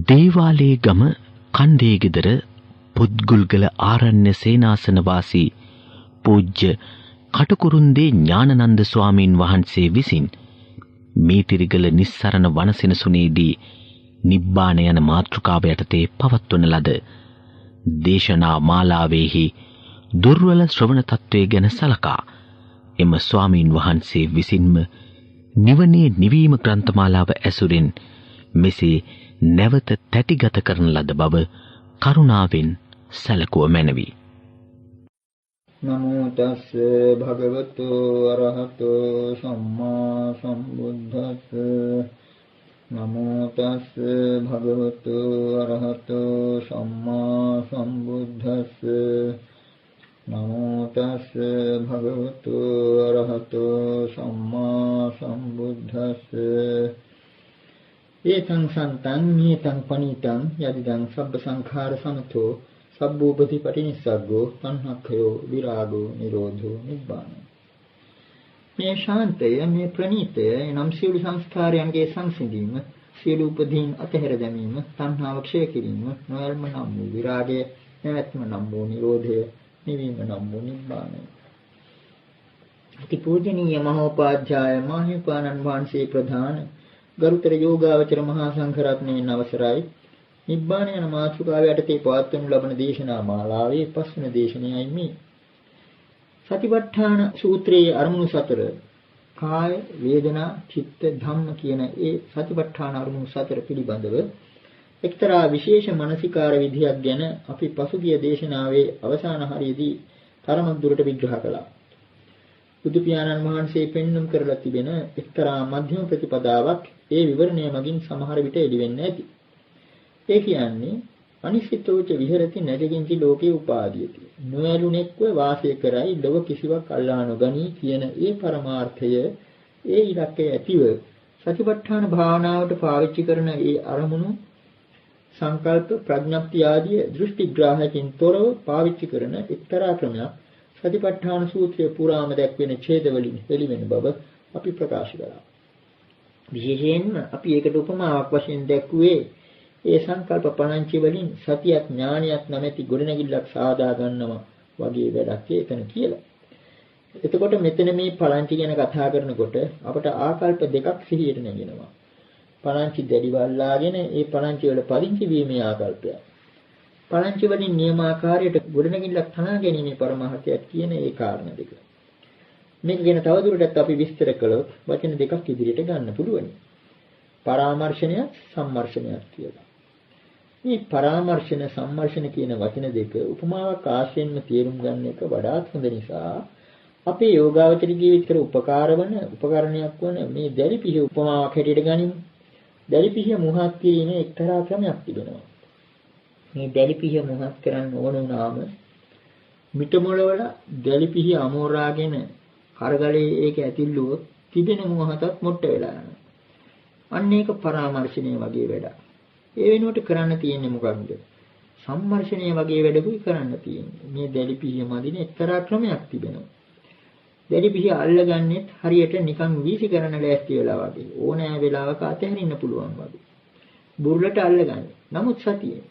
දේවාලේ ගම කණ්ඩේ ගෙදර පුත්ගුල්ගල ආරණ්‍ය සේනාසන වාසී පූජ්‍ය කටුකුරුන්දේ ඥානනන්ද ස්වාමීන් වහන්සේ විසින් මීතිරිගල නිස්සරණ වනසෙනසුනේදී නිබ්බාන යන මාතෘකාව යටතේ පවත්වන ලද දේශනා මාලාවේහි දුර්වල ශ්‍රවණ තත්වයේ ගැන සලකා එම ස්වාමීන් වහන්සේ විසින්ම නිවනේ නිවීම ග්‍රන්ථමාලාව ඇසුරින් මෙසේ නැවත තැටිගත කරන ලද බව කරුණාවෙන් සැලකුව මැනවි. නමෝ තස්ස භගවතු අරහතෝ සම්මා සම්බුද්දස්ස නමෝ තස්ස භගවතු අරහතෝ සම්මා සම්බුද්දස්ස නමෝ තස්ස භගවතු අරහතෝ සම්මා සම්බුද්දස්ස ඒතං සන්තං නියතං පනිතං යදිදං සබ්බ සංඛාර සමතෝ සබ්බෝපති පටිනිස්සග්ගෝ තණ්හක්ඛයෝ විරාගෝ නිරෝධෝ නිබ්බානෝ. මේ ශාන්තය, මේ ප්‍රණීතය එනම් සියලු සංස්කාරයන්ගේ සංසිඳීම, සියලු උපදීන් අතහැර දැමීම, තණ්හාව ක්ෂය කිරීම, නොයල්ම නම් වූ විරාගය, නැවැත්ම නම් වූ නිරෝධය, නිවීම නම් වූ නිබ්බානය. අතිපූජනීය මහෝපාධ්‍යාය මාහිමිපාණන් වහන්සේ ප්‍රධාන ගරුතර යෝගාවචර මහා සංඝරත්නයන් අවසරයි. නිබ්බාන යන මාතෘකාව යටතේ පවත්වනු ලබන දේශනා මාලාවේ පස්වන දේශනයයි මේ. සතිපට්ඨාන සූත්‍රයේ අරමුණු 4 කාය, වේදනා, චිත්ත, ධම්ම කියන ඒ සතිපට්ඨාන අරමුණු 4 පිළිබඳව එක්තරා විශේෂ මානසිකාර විධියක් ගැන අපි පසුගිය දේශනාවේ අවසාන හරියේදී තරමක් දුරට විග්‍රහ කළා. බුදු පියාණන් වහන්සේ පෙන්눔 කරලා තිබෙන එක්තරා මධ්‍යම ප්‍රතිපදාවක් ඒ විවරණය මගින් සමහර විට එළි වෙන්නේ නැති. ඒ කියන්නේ අනිසිතෝච විහෙරති නැජකින්ති ලෝකේ උපාදීයති. නොයලුණෙක්ව වාසය කරයි ලොව කිසිවක් අල්ලා නොගනී කියන ඒ පරමාර්ථය, ඒ ඉලක්කය ඇතිව සතිපට්ඨාන භාවනාවට පාවිච්චි කරන ඒ අරමුණු සංකල්ප ප්‍රඥප්ති ආදී දෘෂ්ටිග්‍රාහකින් තොරව පාවිච්චි කරන එක්තරා ක්‍රමයක් සතිපට්ඨාන සූත්‍රයේ පුරාම දැක්වෙන ඡේදවලින් එළිවෙන බව අපි ප්‍රකාශ කළා. විශේෂයෙන්ම අපි ඒකට උපමාවක් වශයෙන් දැක්ුවේ ඒ සංකල්ප පණංචි වලින් සතියක් ඥානියක් නැමැති ගොඩනැගිල්ලක් සාදා ගන්නවා වගේ වැඩක් එතන කියලා. එතකොට මෙතන මේ පණංචි ගැන කතා කරනකොට අපට ආකල්ප දෙකක් සිහියට නැගෙනවා. පණංචි දැඩිව අල්ලාගෙන ඒ පණංචි වල පරිංචි වීමේ ආකල්පය. පණංචි වලින් නියමාකාරයට ගොඩනැගිල්ලක් තනා ගැනීමේ පරමාර්ථයක් කියන ඒ කාරණා දෙක. මේක ගැන තවදුරටත් අපි විස්තර කළොත් වචන දෙකක් ඉදිරියට ගන්න පුළුවන්. පරාමර්ශනයක්, සම්මර්ශනයක් කියලා. මේ පරාමර්ශන සම්මර්ශන කියන වචන දෙක උපමාවක් ආශ්‍රයෙන්ම තේරුම් ගන්න එක වඩාත් හොඳ නිසා අපේ යෝගාවචර ජීවිතේට උපකාර වන උපකරණයක් වන මේ දැලිපිහ උපමාවක් හැටියට ගනිමු. දැලිපිහ මුහත් කිරීමේ එක්තරා ක්‍රමයක් තිබෙනවා. මේ දැලිපිහ මුහත් කරන්න ඕන වුණාම මිටමොළවල දැලිපිහ අමෝරාගෙන කරගලේ ඒක ඇතිල්ලුවොත් තිබෙන මුහතත් මොට්ට වෙලා යනවා. අන්න ඒක පරාමර්ශනීය වගේ වැඩක්. ඒ වෙනුවට කරන්න තියෙන්නේ මොකක්ද? සම්මර්ෂණීය වගේ වැඩකුයි කරන්න තියෙන්නේ. මේ දැලිපිහිය මදින එක්තරා ක්‍රමයක් තිබෙනවා. දැලිපිහිය අල්ලගන්නෙත් හරියට නිකන් වීසි කරන ලෑස්ති වෙලා වගේ. ඕනෑ වෙලාවක අතහැරින්න පුළුවන් වගේ. බුරුලට අල්ලගන්නේ. නමුත් සතියේ.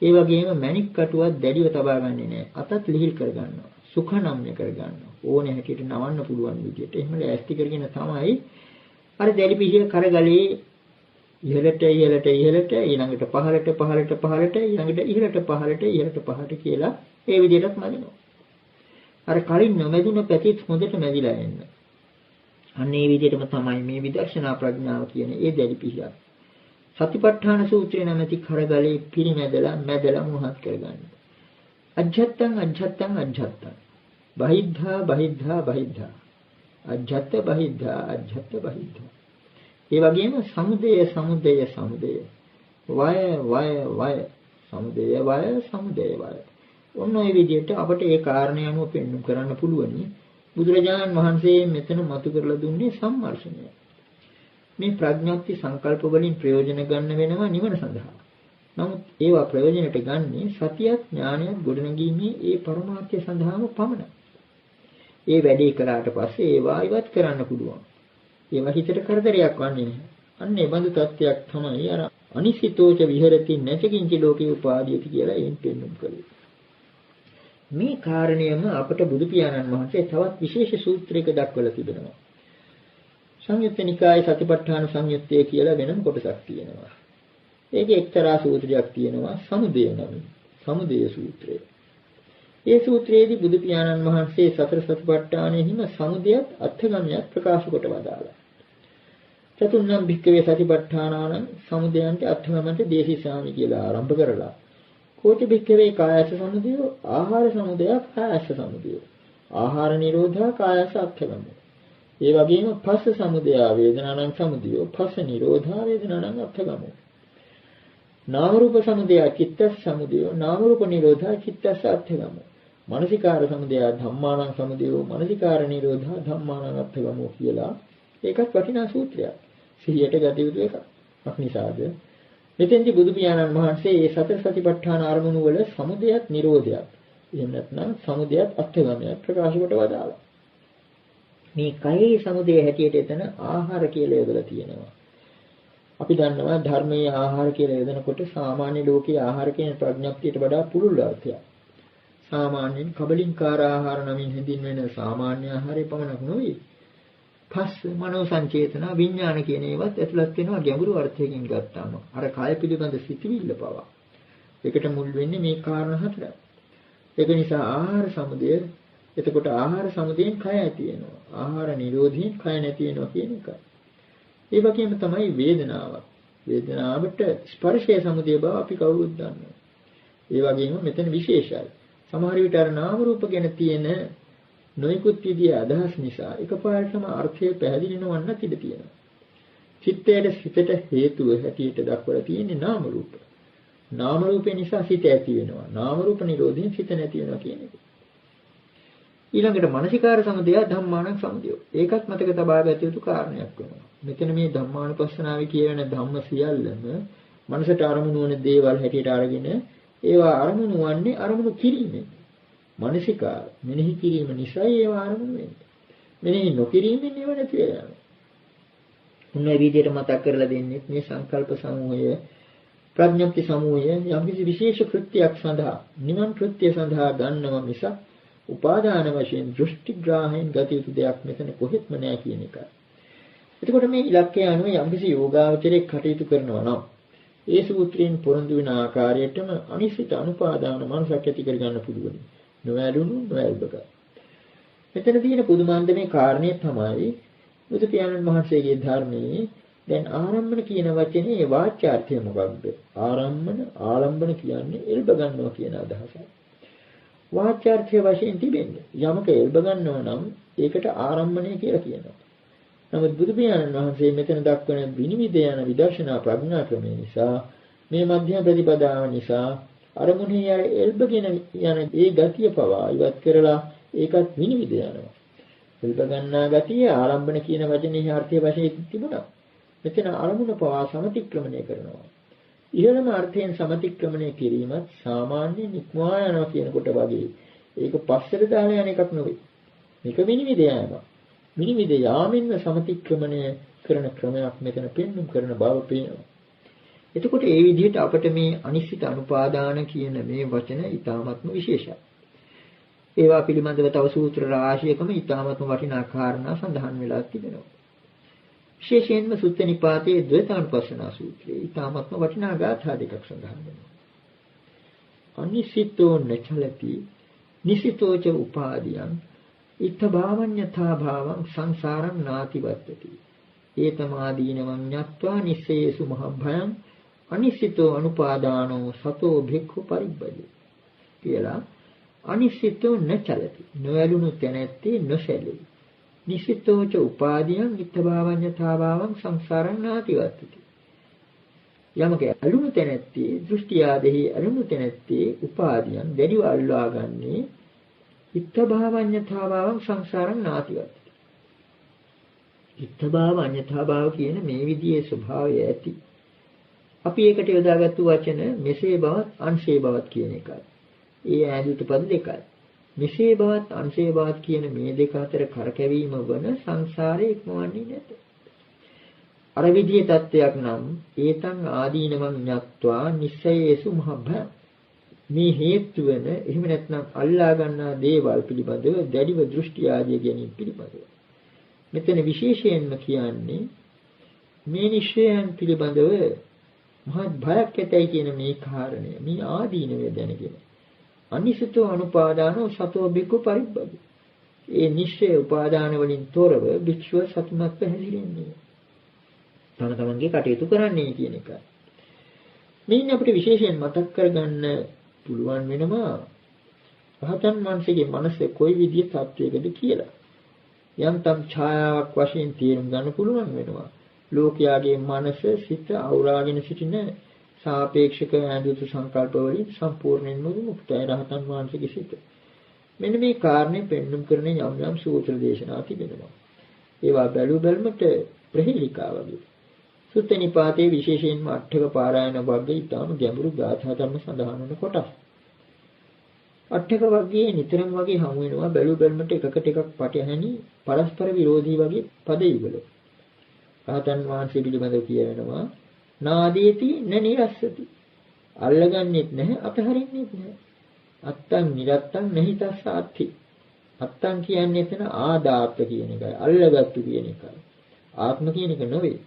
ඒ වගේම මණික් කටුවක් දැඩිව තබා ගන්නේ නැහැ. අතත් ලිහිල් කරගන්නවා. සුඛනම්ය කරගන්නවා. ඕනෑ හැටියට නවන්න පුළුවන් විදියට. එහෙම ලෑස්ති කරගෙන තමයි අර දැලිපිහිය කරගලේ ඉහළට ඊළඟට පහළට ඉහළට කියලා ඒ විදිහටත් මදිනවා. අර කලින් නොමැදුන පැතිත් හොඳට මැදිලා එන්න. අන්න ඒ විදිහටම තමයි මේ විදර්ශනා ප්‍රඥාව කියන ඒ දැලිපිහිය. සතිපට්ඨාන සූත්‍රය නැමැති කරගලේ පිරිමැදලා මුහත් කරගන්න. අජ්ජත්තං බහිද්ධා අජ්ජත්ත බහිද්ධා. ඒ වගේම සමුදය වය සමුදය වය. ඔන්න ඔය විදිහට අපට ඒ කාරණේ අනුව පෙන්වන්න කරන්න පුළුවනි. බුදුරජාණන් වහන්සේ මෙතන මතු කරලා දුන්නේ සම්මර්ෂණය. මේ ප්‍රඥාප්ති සංකල්ප වලින් ප්‍රයෝජන ගන්න වෙනවා නිවන සඳහා. නමුත් ඒවා ප්‍රයෝජනට ගන්නේ සතියක් ඥානයක් ගොඩනගීමේ ඒ පරමාර්ථය සඳහාම පමණයි. ඒ වැඩේ කළාට පස්සේ ඒවා ඉවත් කරන්න පුළුවන්. ඒවා හිතට කරදරයක් වන්නේ නැහැ. අන්න ඒ බඳු තත්ත්වයක් තමයි අර අනිසිතෝච විහෙරති නැචකින්ච ලෝකේ උපාදීයති කියලා එයින් පෙන්වුම් කළේ. මේ කාරණයම අපට බුදු පියාණන් වහන්සේ තවත් විශේෂ සූත්‍රයක දක්වලා තිබෙනවා. සංයුත්ත නිකායේ සතිපට්ඨාන සංයුත්තේ කියලා වෙනම කොටසක් තියෙනවා. ඒකේ එක්තරා සූත්‍රයක් තියෙනවා සමුදය නමින්. සමුදය සූත්‍රය. ඒ සූත්‍රයේදී බුදු පියාණන් වහන්සේ සතර සතිපට්ඨානෙහිම සමුදයත් අත්ථගමයක් ප්‍රකාශ කොට වදාළා. චතුන්නම් භික්ඛවේ සතිපට්ඨානානම් සමුදයන්ට අත්ථගමන්ත දේශිසාමි කියලා ආරම්භ කරලා කෝටි භික්ඛවේ කායස සමුදය ආහාර සමුදය කායස සමුදය ආහාර නිරෝධා කායස අත්ථගමය. ඒ වගේම පස්ස සමුදය වේදනානම් සමුදය පස්ස නිරෝධා වේදනානම් අත්ථගමය. නාම රූප සමුදය චිත්තස් සමුදය නාම රූප නිරෝධා චිත්තස් අත්ථගමය. මානසිකාර සමුදය ධම්මානං සමුදය මානසිකාර නිරෝධා ධම්මානං අත්ථගමෝ කියලා ඒකත් වටිනා සූත්‍රයක්. සිහියට ගත යුතු එකක්. අක්නිසාද මෙතෙන්දී බුදු පියාණන් වහන්සේ මේ සතර සතිපට්ඨාන අරමුණු වල සමුදයත් නිරෝධයත් එහෙම නැත්නම් සමුදයත් අත්ථගමයක් ප්‍රකාශ කොට වදාළා. මේ කයේ සමුදය හැටියට එතන ආහාර කියලා යොදලා තියෙනවා. අපි දන්නවා ධර්මයේ ආහාර කියලා යොදනකොට සාමාන්‍ය ලෝකයේ ආහාර කියන ප්‍රඥප්තියට වඩා පුළුල් අර්ථයක්. සාමාන්‍යයෙන් කබලින්කාර ආහාර නමින් හැඳින්වෙන සාමාන්‍ය ආහාරය පමණක් නෙවෙයි. පස්ස මනෝ සංචේතන විඥාන කියන ඒවත් ඇතුළත් වෙනවා ගැඹුරු අර්ථයකින් ගත්තාම. අර කාය පිළිබඳ සිතිවිල්ල පවා. ඒකට මුල් වෙන්නේ මේ කාරණා හතරයි. ඒක නිසා ආහාර සමුදය එතකොට ආහාර සමුදයෙන් කය ඇති වෙනවා. ආහාර නිරෝධයෙන් කය නැති වෙනවා කියන එක. ඒ වගේම තමයි වේදනාවක්. වේදනාවට ස්පර්ශයේ සමුදය බව අපි කවුරුත් දන්නවා. ඒ වගේම මෙතන විශේෂයි. සමහර විට අර නාම රූප ගැන තියෙන නොයෙකුත් විදිහේ අදහස් නිසා එකපාරටම අර්ථය පැහැදිලි නොවන්නත් ඉඩ තියෙනවා. චිත්තයට සිතට හේතුව හැටියට දක්වලා තියෙන්නේ නාම රූප. නාම රූපේ නිසා සිත ඇති වෙනවා. නාම රූප නිරෝධයෙන් සිත නැති වෙනවා කියන එක. ඊළඟට මානසිකාර සමුදය ධම්මාන සමුදය. ඒකත් මතක තබා ගත යුතු කාරණයක් වෙනවා. මෙතන මේ ධම්මානුපස්සනාවේ කියන ධම්ම සියල්ලම මනසට අරමුණු වන දේවල් හැටියට අරගෙන ඒවා අරමුණු වන්නේ අරමුණු කිරීමෙන්. මානසිකාර මෙනෙහි කිරීම නිසා ඒවා අරමුණු වෙන්නේ. මෙනෙහි නොකිරීමෙන් ඒවා නැති වෙනවා. උන්වයි විදියට මතක් කරලා දෙන්නේ මේ සංකල්ප සමූහය ප්‍රඥප්ති සමූහය යම් කිසි විශේෂ කෘත්‍යයක් සඳහා නිවන් කෘත්‍ය සඳහා ගන්නව මිස උපාදාන වශයෙන් දෘෂ්ටිග්‍රාහයෙන් ගත යුතු දෙයක් මෙතන කොහෙත්ම නැහැ කියන එකයි. එතකොට මේ ඉලක්කය අනුව යම් කිසි යෝගාවචරයේ කටයුතු කරනවා නම් ඒ සූත්‍රයෙන් පොරොන්දු වෙන ආකාරයටම අනිසිත අනුපාදාන මනසක් ඇති කර ගන්න පුළුවන්. නොවැළුණු නොවැල්බක. මෙතන තියෙන පුදුමාන්දමේ කාරණේ තමයි බුදු පියාණන් වහන්සේගේ ධර්මයේ දැන් ආරම්භන කියන වචනේ වාචාර්ථය මොකක්ද? ආරම්භන ආලම්බන කියන්නේ එල්බ ගන්නවා කියන අදහසයි. වාචාර්ථය වශයෙන් තිබෙන්නේ යමක එල්බ ගන්නවා නම් ඒකට ආරම්භණය කියලා කියනවා. නමුත් බුදු පියාණන් වහන්සේ මෙතන දක්වන විනිවිද යන විදර්ශනා ප්‍රඥා ක්‍රමය නිසා මේ මධ්‍යම ප්‍රතිපදාව නිසා අරමුණේ එල්බගෙන යන ඒ ගතිය පවා ඉවත් කරලා ඒකත් විනිවිද යනවා. එල්බ ගන්නා ගතිය ආරම්භන කියන වචනේ අර්ථය වශයෙන් තිබුණා. මෙතන අරමුණ පවා සමතික්‍රමණය කරනවා. ඉහළම අර්ථයෙන් සමතික්‍රමණය කිරීමත් සාමාන්‍ය නික්මවා යනවා කියනකොට වගේ ඒක පස්සට දාලා යන එකක් නෙවෙයි. මේක විනිවිද යනවා. විනිවිද යාමින්ම සමතික්‍රමණය කරන ක්‍රමයක් මෙතන පෙන්වුම් කරන බව පේනවා. එතකොට ඒ විදිහට අපිට මේ අනිශ්චිත අනුපාදාන කියන මේ වචන ඊටාත්ම විශේෂයි. ඒවා පිළිබඳව තව සූත්‍ර රාශියකම ඊටාත්ම වටිනා කාරණා සඳහන් වෙලා තිබෙනවා. විශේෂයෙන්ම සුත්ත නිපාතයේ ද්වේතානුපස්සනා සූත්‍රයේ ඊටාත්ම වටිනා ගාථා දෙකක් සඳහන් වෙනවා. අනිසිතෝ නචලති නිසිතෝච උපාදියං ඉත්තභාවඤ්ඤතා භාවං සංසාරං නාතිවත්තති. ඒතමාදීනවං ඤත්වා නිස්සයේසු මහභයං අනිසිතෝ අනුපාදානෝ සතෝ භික්ඛු පරිබ්බජේ කියලා අනිසිතෝ නචලති නොයලුණු තැනැත්තේ නොසැලෙයි. නිසිතෝච උපාදියං ඉත්තභාවඤ්ඤතා භාවං සංසාරං නාතිවත්තති. යමක අලුණු තැනැත්තේ දෘෂ්ටි ආදෙහි අලුණු තැනැත්තේ උපාදියං දැඩිව අල්වා ගන්නේ ඉත්තභාවඤ්ඤතා භාවං සංසාරං නාතිවත්තති. ඉත්තභාව අඤ්ඤතා භාව කියන මේ විදිහේ ස්වභාවය ඇති. අපි ඒකට යොදාගත්තු වචන මෙසේ බවත් අංශේ බවත් කියන එකයි. ඒ ඈඳුතු පද දෙකයි. මෙසේ බවත් අංශේ බවත් කියන මේ දෙක අතර කරකැවීම වන සංසාරේ ඉක්මවන්නේ නැත. අර විදිහේ தත්වයක් නම් ඒතං ආදීනවං ඤත්වා නිස්සයේසු මහභ මේ හේතු වෙන එහෙම නැත්නම් අල්ලා ගන්නා දේවල් පිළිබඳව දැඩිව දෘෂ්ටි ආදිය ගැනීම පිළිබඳව මෙතන විශේෂයෙන්ම කියන්නේ මේ නිශ්චයයන් පිළිබඳව මහත් භයක් ඇතයි කියන මේ කාරණය මේ ආදීනවය දැනගෙන අනිසතෝ අනුපාදානෝ සතෝ බිකු පරිබ්බද ඒ නිශ්චය උපාදාන වලින් තොරව භික්ෂුව සතුටුමත් හැසිරෙන්නේ තම තමන්ගේ කටයුතු කරන්නේ කියන එක. මේන් අපිට විශේෂයෙන් මතක් කරගන්න පුළුවන් වෙනවා රහතන් වහන්සේගේ මනස කොයි විදිහේ තත්වයකද කියලා. යම්තම් ඡායාවක් වශයෙන් තේරුම් ගන්න පුළුවන් වෙනවා. ලෝකයාගේ මනස සිත අවරාගෙන සිටින සාපේක්ෂක ඇඳුතු සංකල්ප වලින් සම්පූර්ණයෙන්ම මුක්තයි රහතන් වහන්සේගේ සිත. මෙන්න මේ කාරණේ පෙන්වුම් කරන යම් යම් සූත්‍ර දේශනා තිබෙනවා. ඒවා බැලු බැලමට ප්‍රහේලිකා වගේ. සුත්ත නිපාතයේ විශේෂයෙන්ම අටක පාරායන වර්ගයේ ඊටම ගැඹුරු ගාථා ධර්ම සඳහන් වන කොටස්. අටක වර්ගයේ නිතරම වගේ හමු වෙනවා බැලු බැලමට එකකට එකක් පටහැනි පරස්පර විරෝධී වගේ පද යුගල. රහතන් වහන්සේ පිළිබඳව කියවෙනවා නාදීති නනිරස්සති. අල්ලගන්නෙත් නැහැ අපහරින්නෙත් නැහැ. අත්තං නිරත්තං නහිතස්ස අත්ථි. අත්තං කියන්නේ එතන ආදාත්ත කියන එකයි අල්ලගත්තු කියන එකයි. ආත්ම කියන එක නෙවෙයි.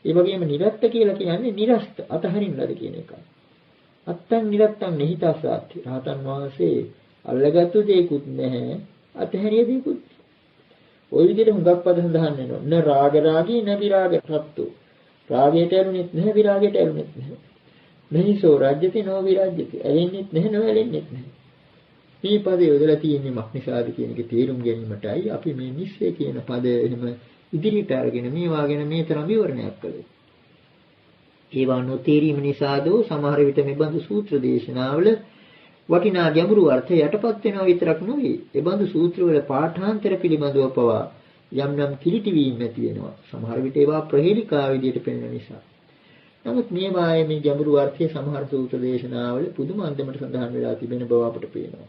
ඒ වගේම නිරත්ත කියලා කියන්නේ නිරස්ත අතහරින්නද කියන එකයි. අත්තං නිරත්තං නහිතස්ස අත්ථි. රහතන් වහන්සේ අල්ලගත්තු දෙයක්වත් නැහැ අතහැරිය දෙයක්වත්. ওই විදිහට හුඟක් පද සඳහන් වෙනවා. න රාග රාගී න විරාග රත්තු. රාගයට ඇලුනෙත් නැහැ විරාගයට ඇලුනෙත් නැහැ. මෙහිසෝ රාජ්‍යති නෝ විරාජ්‍යති. ඇලෙන්නෙත් නැහැ නොඇලෙන්නෙත් නැහැ. මේ පදේ යොදලා තියෙන්නේ මක්නිසාද කියන එක තේරුම් ගැනීමටයි අපි මේ නිශ්චය කියන පදය එහෙම ඉදිරියට අරගෙන මේවා ගැන මේ තරම් විවරණයක් කළේ. ඒවා නොතේරීම නිසාදෝ සමහර විට මේ බඳු සූත්‍ර දේශනාවල වටිනා ගැඹුරු අර්ථය යටපත් වෙනවා විතරක් නෙවෙයි. ඒ බඳු සූත්‍රවල පාඨාන්තර පිළිබඳව පවා යම් යම් කිලිටි වීම ඇති වෙනවා. සමහර විට ඒවා ප්‍රහේලිකා විදියට පෙන්වන නිසා. නමුත් මේ වායේ මේ ගැඹුරු අර්ථය සමහර සූත්‍ර දේශනාවල පුදුම අන්දමට සඳහන් වෙලා තිබෙන බව අපට පේනවා.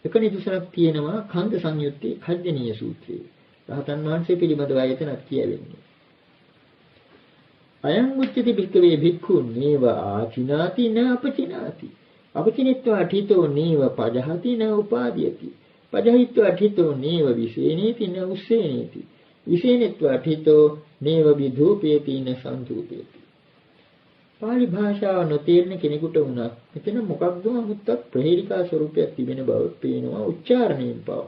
එක නිදසුනක් තියෙනවා කන්ද සංයුත්තේ කජ්ජනීය සූත්‍රයේ. රහතන් වහන්සේ පිළිබඳව ආයතනක් කියවෙන්නේ. අයං උච්චති භික්ඛවේ භික්ඛු නේව ආචිනාති න අපචිනාති. අපචිනිත්වා ඨිතෝ නේව පජහති න උපාදීයති. පජහිත්වා ඨිතෝ නේව විසේනේති න උස්සේනේති. විසේනත්වා ඨිතෝ නේව විධූපේති න සන්ධූපේති. පාලි භාෂාව නොතේරෙන කෙනෙකුට වුණත් මෙතන මොකක්ද අමුත්තක් ප්‍රහේලිකා ස්වරූපයක් තිබෙන බව පේනවා උච්චාරණයෙන් පව.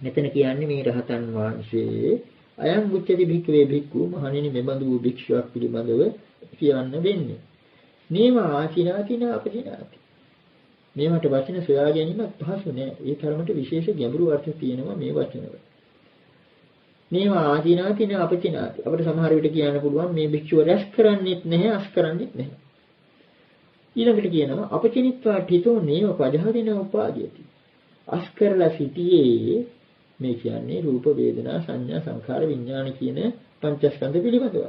මෙතන කියන්නේ මේ රහතන් වහන්සේ අයං උච්චති භික්ඛවේ භික්ඛු මහණෙනි මෙබඳු වූ භික්ෂුවක් පිළිබඳව කියන්න වෙන්නේ. නේව ආචිනාති න අපචිනාති. මේවට වචන සොයා ගැනීමත් පහසු නෑ. ඒ තරමට විශේෂ ගැඹුරු අර්ථ තියෙනවා මේ වචනවල. මේවා ආදීනාති න අපචිනාති. අපිට සමහර විට කියන්න පුළුවන් මේ භික්ෂුව රැස් කරන්නේත් නැහැ අස් කරන්නේත් නැහැ. ඊළඟට කියනවා අපචිනිත්වා ඨිතෝ නේව පජහදින උපාදීයති. අස් කරලා සිටියේ මේ කියන්නේ රූප වේදනා සංඥා සංඛාර විඥාන කියන පංචස්කන්ධ පිළිබඳව.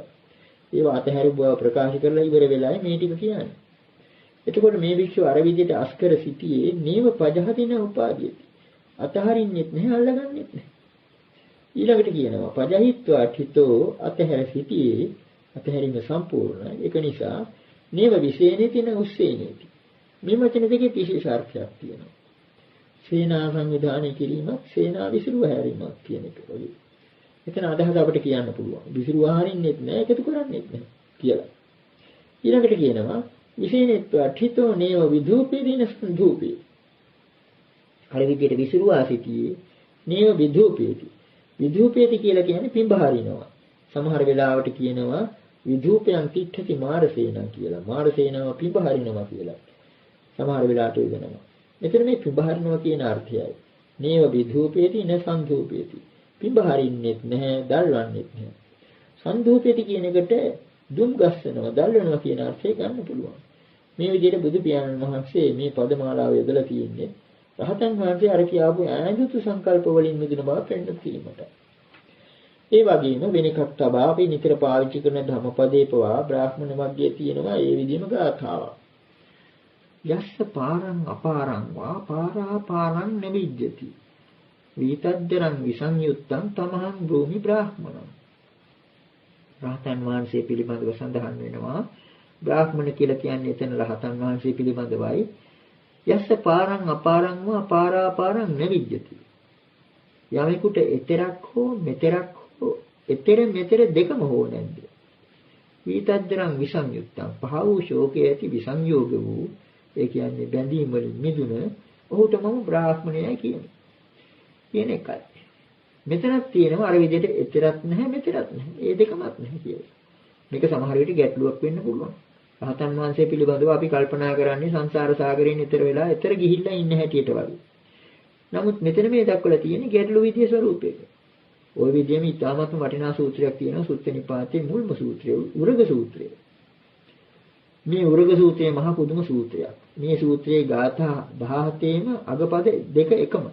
ඒවා අතහැරු බව ප්‍රකාශ කරලා ඉවර වෙලායි මේ ටික කියන්නේ. එතකොට මේ භික්ෂුව අර විදිහට අස් කර සිටියේ නේව පජහදින උපාදීයති. අතහරින්නෙත් නැහැ අල්ලගන්නෙත් නැහැ. ඊළඟට කියනවා පජහිත්වා ඨිතෝ අතහැර සිටියේ අතහැරීම සම්පූර්ණයි. ඒක නිසා නේව විශේනේති න උස්සේනේති. මේ වචන දෙකේ විශේෂ අර්ථයක් තියෙනවා. සේනා සංවිධානය කිරීමක් සේනා විසිරුව හැරීමක් කියන එක වගේ. එතන අදහස අපිට කියන්න පුළුවන්. විසිරුව හරින්නෙත් නැහැ එකතු කරන්නෙත් නැහැ කියලා. ඊළඟට කියනවා විශේනේත්වා ඨිතෝ නේව විධූපේදීන සන්ධූපේ. අර විදිහට විසිරුවා සිටියේ නේව විධූපේති. විධූපේති කියලා කියන්නේ පිඹ හරිනවා. සමහර වෙලාවට කියනවා විධූපයන් තිට්ඨති මාරසේනං කියලා. මාරසේනව පිඹ හරිනවා කියලා. සමහර වෙලාවට යොදනවා. මෙතන මේ පිඹ හරිනවා කියන අර්ථයයි. නේව විධූපේති න සන්ධූපේති. පිඹ හරින්නෙත් නැහැ, දල්වන්නෙත් නැහැ. සන්ධූපේති කියන එකට දුම් ගස්සනවා, දල්වනවා කියන අර්ථය ගන්න පුළුවන්. මේ විදිහට බුදු පියාණන් වහන්සේ මේ පදමාලාව යොදලා තියෙන්නේ රහතන් වහන්සේ අර කියාපු ඈඳුතු සංකල්ප වලින් මිදෙන බව පෙන්වන්න කිරීමට. ඒ වගේම වෙන එකක් තබා අපි නිතර පාවිච්චි කරන ධම්මපදේ පවා බ්‍රාහ්මණ වර්ගයේ තියෙනවා ඒ විදිහම ගාථාවක්. යස්ස පාරං අපාරං වා පාරා පාරං නවිජ්ජති. විතද්දරං විසංයුත්තං තමහං භූමි බ්‍රාහ්මණං. රහතන් වහන්සේ පිළිබඳව සඳහන් වෙනවා. බ්‍රාහ්මණ කියලා කියන්නේ එතන රහතන් වහන්සේ පිළිබඳවයි. යස්ස පාරං අපාරං වා පාරාපාරං නවිජ්ජති. යමෙකුට එතරක් හෝ මෙතරක් හෝ එතර මෙතර දෙකම හෝ නැද්ද? විතද්දරං විසංයුක්තං පහ වූ ශෝකයේ ඇති විසංයෝග වූ, ඒ කියන්නේ බැඳීම් වලින් මිදුන ඔහුට මම බ්‍රාහ්මණයයි කියන්නේ. කියන එකයි. මෙතනක් තියෙනවා අර විදිහට එතරක් නැහැ මෙතරක් නැහැ. ඒ දෙකමත් නැහැ කියලා. මේක සමහර විට ගැටලුවක් වෙන්න පුළුවන්. රහතන් වහන්සේ පිළිබඳව අපි කල්පනා කරන්නේ සංසාර සාගරයෙන් ඈතර වෙලා ඈතර ගිහිල්ලා ඉන්න හැටියට වගේ. නමුත් මෙතන මේ දක්වලා තියෙන්නේ ගැටලු විදිය ස්වරූපයක. ওই විදියෙම ඉතාමත්ම වටිනා සූත්‍රයක් තියෙනවා සුත්ත නිපාතේ මුල්ම සූත්‍රය, උරග සූත්‍රය. මේ උරග සූත්‍රය මහා පුදුම සූත්‍රයක්. මේ සූත්‍රයේ ගාථා 17ෙම අගපද දෙක එකම.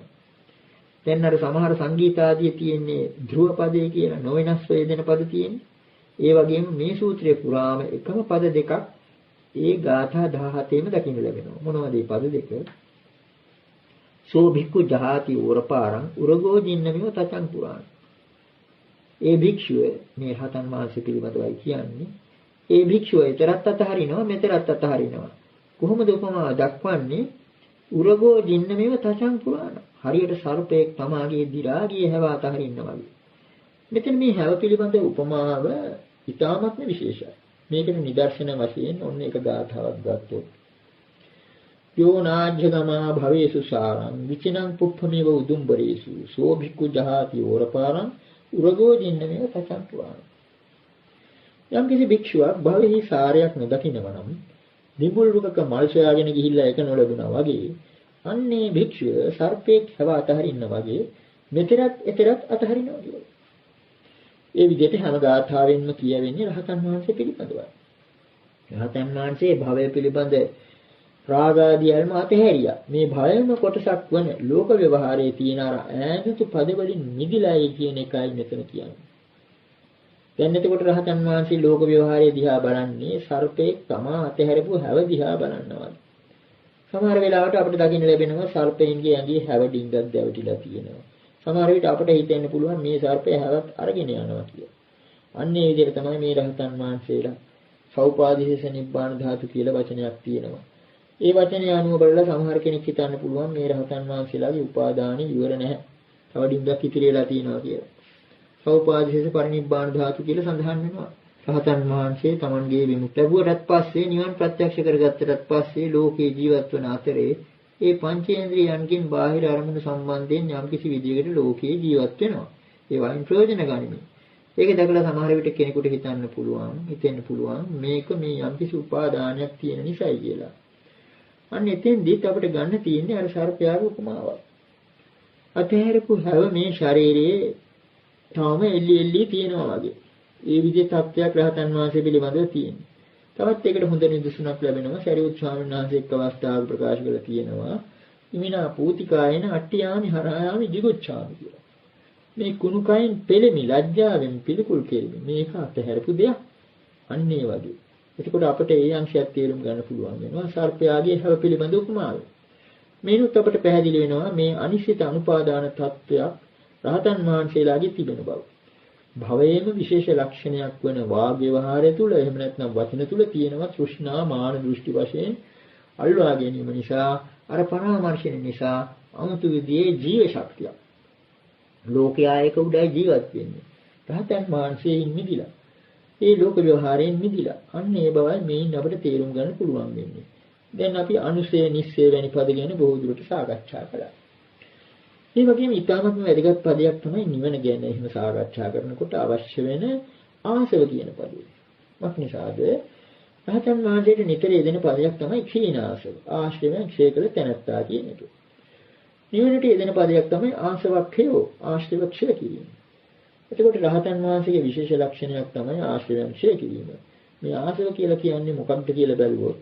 දැන් අර සමහර සංගීත ආදී තියෙන්නේ ධ්‍රුව පදේ කියලා නොවෙනස් වේදෙන පද තියෙන්නේ. ඒ වගේම මේ සූත්‍රයේ පුරාම එකම පද දෙකක් ඒ ගාථා 17ෙම දකින්න ලැබෙනවා. මොනවද මේ පද දෙක? සෝ භික්ඛු ජහාති උරපාරං උරගෝ ජින්නමිව තචං පුරාණ. ඒ භික්ෂුව මේ රහතන් වහන්සේ පිළිබඳවයි කියන්නේ. ඒ භික්ෂුව ඊතරත් අතහරිනවා මෙතරත් අතහරිනවා. කොහොමද උපමාව දක්වන්නේ? උරගෝ ජින්නමිව තචං පුරාණ. හරියට සර්පයෙක් තමාගේ දි รา ගිය හැව අතහරිනවා වගේ. මෙතන මේ හැව පිළිබඳ උපමාව ඉතාමත්ම විශේෂයි. මේකට නිදර්ශන වශයෙන් ඔන්න එක ගාථාවක් ගත්තොත්. යෝනාජ්ජගමා භවේසු සාරං විචිනං පුප්පමේව උදුම්බරේසු සෝ භික්ඛු ජහාති ඕරපාරං උරගෝ ජින්නමේව තචං පුරාණ. යම් කිසි භික්ෂුවක් භවෙහි සාරයක් නොදකිනවා නම් නිබුල් රුකක මල් සොයාගෙන ගිහිල්ලා ඒක නොලැබුණා වගේ අන්නේ භික්ෂුව සර්පෙක් හැව අතහරින්න වගේ මෙතරත් එතරත් අතහරිනවා කියලා. ඒ විදිහට හැම ගාථාවෙන්ම කියවෙන්නේ රහතන් වහන්සේ පිළිබඳවයි. රහතන් වහන්සේ භවය පිළිබඳ රාගාදීල්ම අතහැරියා. මේ භයම කොටසක් වන ලෝක ව්‍යවහාරයේ තියෙන අර ඈඳුතු පදවලින් මිදිලායි කියන එකයි මෙතන කියන්නේ. දැන් එතකොට රහතන් වහන්සේ ලෝක ව්‍යවහාරයේ දිහා බලන්නේ සර්පෙක් තමා අතහැරපු හැව දිහා බලනවා. සමහර වෙලාවට අපිට දකින්න ලැබෙනවා සර්පෙයින්ගේ ඇඟේ හැව ඩිංගක් දැවටිලා තියෙනවා. සමහර විට අපිට හිතෙන්න පුළුවන් මේ සර්පය හැවත් අරගෙන යනවා කියලා. අන්න ඒ විදිහට තමයි මේ රහතන් වහන්සේලා සෞපාදිශේෂ නිබ්බාන ධාතු කියලා වචනයක් තියෙනවා. ඒ වචනේ අනුව බලලා සමහර කෙනෙක් හිතන්න පුළුවන් මේ රහතන් වහන්සේලාගේ උපාදානෙ ඉවර නැහැ. තව ඩිංගක් ඉතිරි වෙලා තියෙනවා කියලා. සෞපාදිශේෂ පරිනිබ්බාන ධාතු කියලා සඳහන් වෙනවා. රහතන් වහන්සේ තමන්ගේ විමුක්ත ලැබුවටත් පස්සේ නිවන් ප්‍රත්‍යක්ෂ කරගත්තටත් පස්සේ ලෝකේ ජීවත් වන අතරේ ඒ පංචේන්ද්‍රියන්ගෙන් බාහිර අරමුණු සම්බන්ධයෙන් යම්කිසි විදියකට ලෝකේ ජීවත් වෙනවා. ඒ වයින් ප්‍රයෝජන ගනිමින්. ඒක දැකලා සමහර විට කෙනෙකුට හිතෙන්න පුළුවන් මේක මේ යම්කිසි උපාදානයක් තියෙන නිසායි කියලා. අන්න එතෙන්දිත් අපිට ගන්න තියෙන්නේ අර සර්පයාගේ උපමාවක්. අතහැරපු හැව මේ ශරීරයේ තාම එල්ලි තියෙනවා වගේ. ඒ විදිහේ තත්ත්වයක් රහතන් වහන්සේ පිළිබඳව තියෙනවා. තවත් ඒකට හොඳ නිදසුනක් ලැබෙනවා. සරියුත් ස්වාමීන් වහන්සේ එක් අවස්ථාවක ප්‍රකාශ කරලා තියෙනවා. ඉමිනා පූතිකායන අට්ඨියාමි හරායාමි jigucchාමි කියලා. මේ කුණුකයින් පෙළෙමි ලැජ්ජාවෙන් පිළිකුල් කෙරෙමි. මේක අතහැරපු දෙයක්. අන්න ඒ වගේ. එතකොට අපිට ඒ අංශයක් තේරුම් ගන්න පුළුවන් වෙනවා සර්පයාගේ හැව පිළිබඳ උපමාව. මේනුත් අපිට පැහැදිලි වෙනවා මේ අනිශ්චිත අනුපාදාන තත්ත්වයක් රහතන් වහන්සේලාගේ තිබෙන බව. භවයේම විශේෂ ලක්ෂණයක් වන වාග් ව්‍යවහාරය තුල එහෙම නැත්නම් වචන තුල තියෙනවා තෘෂ්ණා මාන දෘෂ්ටි වශයෙන් අල්වා ගැනීම නිසා අර පරාමර්ශන නිසා අමුතු විදිහේ ජීව ශක්තිය. ලෝකයා එක උඩයි ජීවත් වෙන්නේ. රහතන් වහන්සේයින් මිදිලා. ඒ ලෝක ව්‍යවහාරයෙන් මිදිලා. අන්න ඒ බවයි මේන් අපිට තේරුම් ගන්න පුළුවන් වෙන්නේ. දැන් අපි අනුසේ නිස්සේ වැනි පද ගැන බොහෝ දුරට සාකච්ඡා කළා. ඒ වගේම ඊටාත්ම වැදගත් පදයක් තමයි නිවන ගැන එහෙම සාකච්ඡා කරනකොට අවශ්‍ය වෙන ආසව කියන පදය. මොකනිසාද? රහතන් වහන්සේට නිතර යෙදෙන පදයක් තමයි ක්ෂීණාසව. ආශ්‍රයෙන් ක්ෂය කළ තැනැත්තා කියන එක. නිවනට යෙදෙන පදයක් තමයි ආසවක්ඛයෝ ආශ්‍රව ක්ෂය කිරීම. එතකොට රහතන් වහන්සේගේ විශේෂ ලක්ෂණයක් තමයි ආශ්‍රයෙන් ක්ෂය කිරීම. මේ ආසව කියලා කියන්නේ මොකක්ද කියලා බැලුවොත්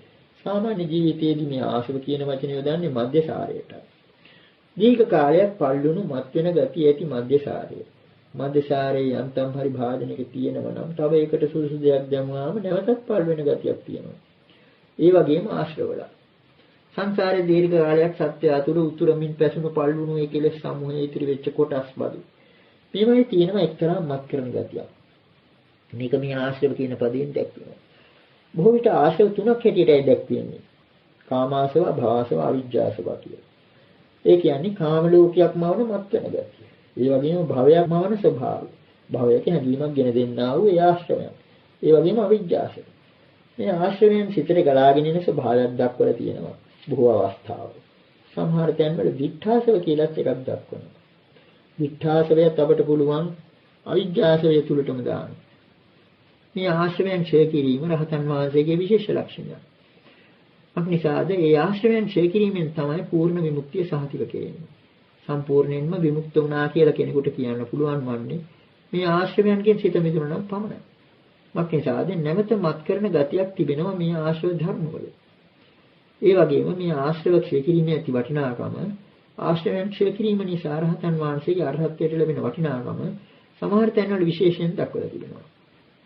සාමාන්‍ය ජීවිතයේදී මේ ආසව කියන වචනේ යොදන්නේ මධ්‍යසාරයට. දීර්ඝ කාලයක් පල්ලුණු මත් වෙන ගතිය ඇති මධ්‍යසාරය. මධ්‍යසාරයේ යන්තම් හරි භාජනයක තියෙනවා නම් තව ඒකට සුදුසු දෙයක් දැමුවාම නැවතත් පල් වෙන ගතියක් තියෙනවා. ඒ වගේම ආශ්‍රවල. සංසාරයේ දීර්ඝ කාලයක් සත්‍ය අතුරු උතුරමින් පැසුණු පල්ලුණු ඒ කෙලෙස් සමූහයේ ඉතිරි වෙච්ච කොටස් බඳු. මේවයි තියෙනවා එක්තරා මත් කරන ගතියක්. මේක මේ ආශ්‍රව කියන පදයෙන් දැක්වෙනවා. බොහෝ විට ආශ්‍රව තුනක් හැටියටයි දැක්වෙන්නේ. කාමාශ්‍රව, භවශ්‍රව, අවිජ්ජාශ්‍රව කියලා. ඒ කියන්නේ කාම ලෝකයක් මවන මත් වෙන ගතිය. ඒ වගේම භවයක් මවන ස්වභාවය. භවයක හැඟීමක් ගෙන දෙන්නා වූ ඒ ආශ්‍රවයන්. ඒ වගේම අවිජ්ජාශ්‍රව. මේ ආශ්‍රවයන් සිතට ගලාගෙන එන ස්වභාවයක් දක්වලා තියෙනවා බොහෝ අවස්ථාවල. සමහර තැන්වල විඨාසව කියලාත් එකක් දක්වනවා. විඨාසවයත් අපට පුළුවන් අවිජ්ජාසවය තුලටම දාන්න. මේ ආශ්‍රවයන් ඡය කිරීම රහතන් වහන්සේගේ විශේෂ ලක්ෂණයක්. අනිසාද ඒ ආශ්‍රවයන් ඡය කිරීමෙන් තමයි පූර්ණ විමුක්තිය සාහිතික කෙරෙන්නේ. සම්පූර්ණයෙන්ම විමුක්ත වුණා කියලා කෙනෙකුට කියන්න පුළුවන් වන්නේ මේ ආශ්‍රවයන්ගෙන් සිත මිදුණා නම් පමණයි. මක්නිසාද නැවත මත් කරන ගතියක් තිබෙනවා මේ ආශ්‍රව ධර්මවල. ඒ වගේම මේ ආශ්‍රව ක්ෂය කිරීමේ ඇති වටිනාකම ආශ්‍රවයන් ක්ෂය කිරීම නිසා රහතන් වහන්සේගේ අරහත්ත්වයට ලැබෙන වටිනාකම සමහර තැන්වල විශේෂයෙන් දක්වලා තිබෙනවා.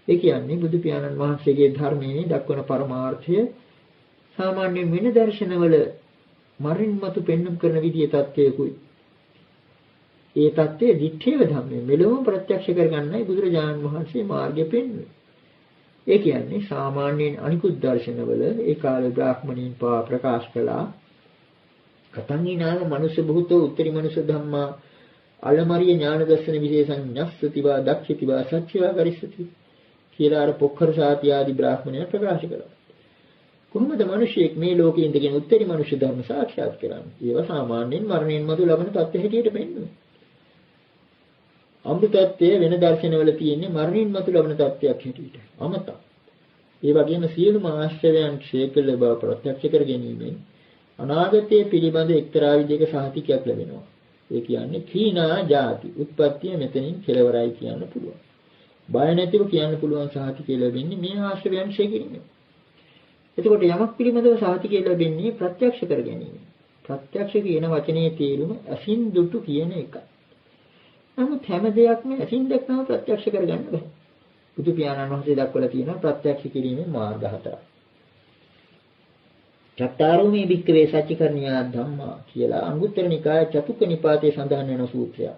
ඒ කියන්නේ බුදු පියාණන් වහන්සේගේ ධර්මයේ දක්වන පරමාර්ථය සාමාන්‍ය වෙන දර්ශනවල මරින් මතු පෙන්눔 කරන විදිහේ தත්වයකුයි. ඒ தත්ත්වයේ දිත්තේව ධම්මේ මෙලොව ප්‍රත්‍යක්ෂ කරගන්නයි බුදුරජාණන් වහන්සේ මාර්ගය පෙන්වන්නේ. ඒ කියන්නේ සාමාන්‍යයෙන් අනිකුත් දර්ශනවල ඒ කාලේ බ්‍රාහ්මණීන් පවා ප්‍රකාශ කළා කතංගිනාම මනුෂ්‍ය භූතෝ උත්තරී මනුෂ්‍ය ධම්මා අලමරිය ඥාන දර්ශන විශේෂං ඤස්සතිවා දක්ඛිතිවා සච්චිවා කරිස්සති කියලා අර පොක්ඛර සාති ආදී බ්‍රාහ්මණයන් ප්‍රකාශ කළා. කොහොමද මිනිසෙක් මේ ලෝකයේ ඉඳගෙන උත්තරී මනුෂ්‍ය ධර්ම සාක්ෂාත් කරන්නේ? ඒවා සාමාන්‍යයෙන් මරණයෙන් මතු ලබන තත්ත්ව හැටියට පෙන්වනවා. අමෘතත්වයේ වෙන දර්ශනවල තියෙන්නේ මරණින් මතු ලබන තත්ත්වයක් හැටියට. අමත. ඒ වගේම සියලුම ආශ්‍රයයන් ක්ෂය කළ බව ප්‍රත්‍යක්ෂ කර ගැනීමෙන් අනාගතයේ පිළිබඳ එක්තරා විදිහක සහතිකයක් ලැබෙනවා. ඒ කියන්නේ කීනා ಜಾති උත්පත්තිය මෙතනින් කෙලවරයි කියන්න පුළුවන්. බය නැතිව කියන්න පුළුවන් සහතිකය ලැබෙන්නේ මේ ආශ්‍රයයන් ක්ෂය කිරීමෙන්. එතකොට යමක් පිළිබඳව සහතිකය ලැබෙන්නේ ප්‍රත්‍යක්ෂ කර ගැනීම. ප්‍රත්‍යක්ෂ කියන වචනේ තේරුම අසින් දුටු කියන එකයි. නමුත් හැම දෙයක්ම ඇසින් දැක්කම ප්‍රත්‍යක්ෂ කරගන්න බෑ. බුදු පියාණන් වහන්සේ දක්වලා තියෙනවා ප්‍රත්‍යක්ෂ කිරීමේ මාර්ග හතරක්. චත්තාරෝ මේ භික්ඛවේ සච්චිකරණීය ධම්මා කියලා අංගුත්තර නිකාය චතුක්ක නිපාතේ සඳහන් වෙන සූත්‍රයක්.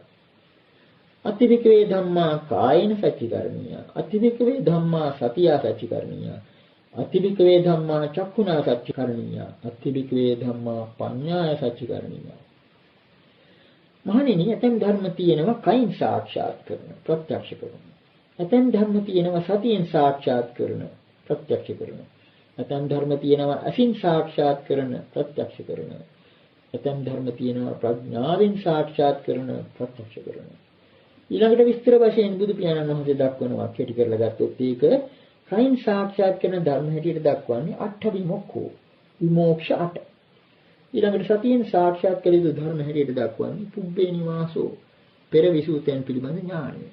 අතිවික්‍රේ ධම්මා කායේන සච්චිකරණීය. අතිවික්‍රේ ධම්මා සතියා සච්චිකරණීය. අතිවික්‍රේ ධම්මා චක්ඛුනා සච්චිකරණීය. අතිවික්‍රේ ධම්මා පඤ්ඤාය සච්චිකරණීය. මහණෙනි ඇතැම් ධර්ම තියෙනවා කයින් සාක්ෂාත් කරන ප්‍රත්‍යක්ෂ කරන. ඇතැම් ධර්ම තියෙනවා සතියෙන් සාක්ෂාත් කරන ප්‍රත්‍යක්ෂ කරන. ඇතැම් ධර්ම තියෙනවා අසින් සාක්ෂාත් කරන ප්‍රත්‍යක්ෂ කරන. ඇතැම් ධර්ම තියෙනවා ප්‍රඥාවෙන් සාක්ෂාත් කරන ප්‍රත්‍යක්ෂ කරන. ඊළඟට විස්තර වශයෙන් බුදු පියාණන් වහන්සේ දක්වනවා කෙටි කරලා ගත්තොත් ඒක කයින් සාක්ෂාත් කරන ධර්ම හැටියට දක්වන්නේ අට්ඨ විමුක්ඛෝ විමෝක්ෂ 8. ඊළඟට සතියෙන් සාක්ෂාත් කළ යුතු ධර්ම හැටියට දක්වන්නේ පුබ්බේ නිවාසෝ පෙර විසූතයන් පිළිබඳ ඥානය.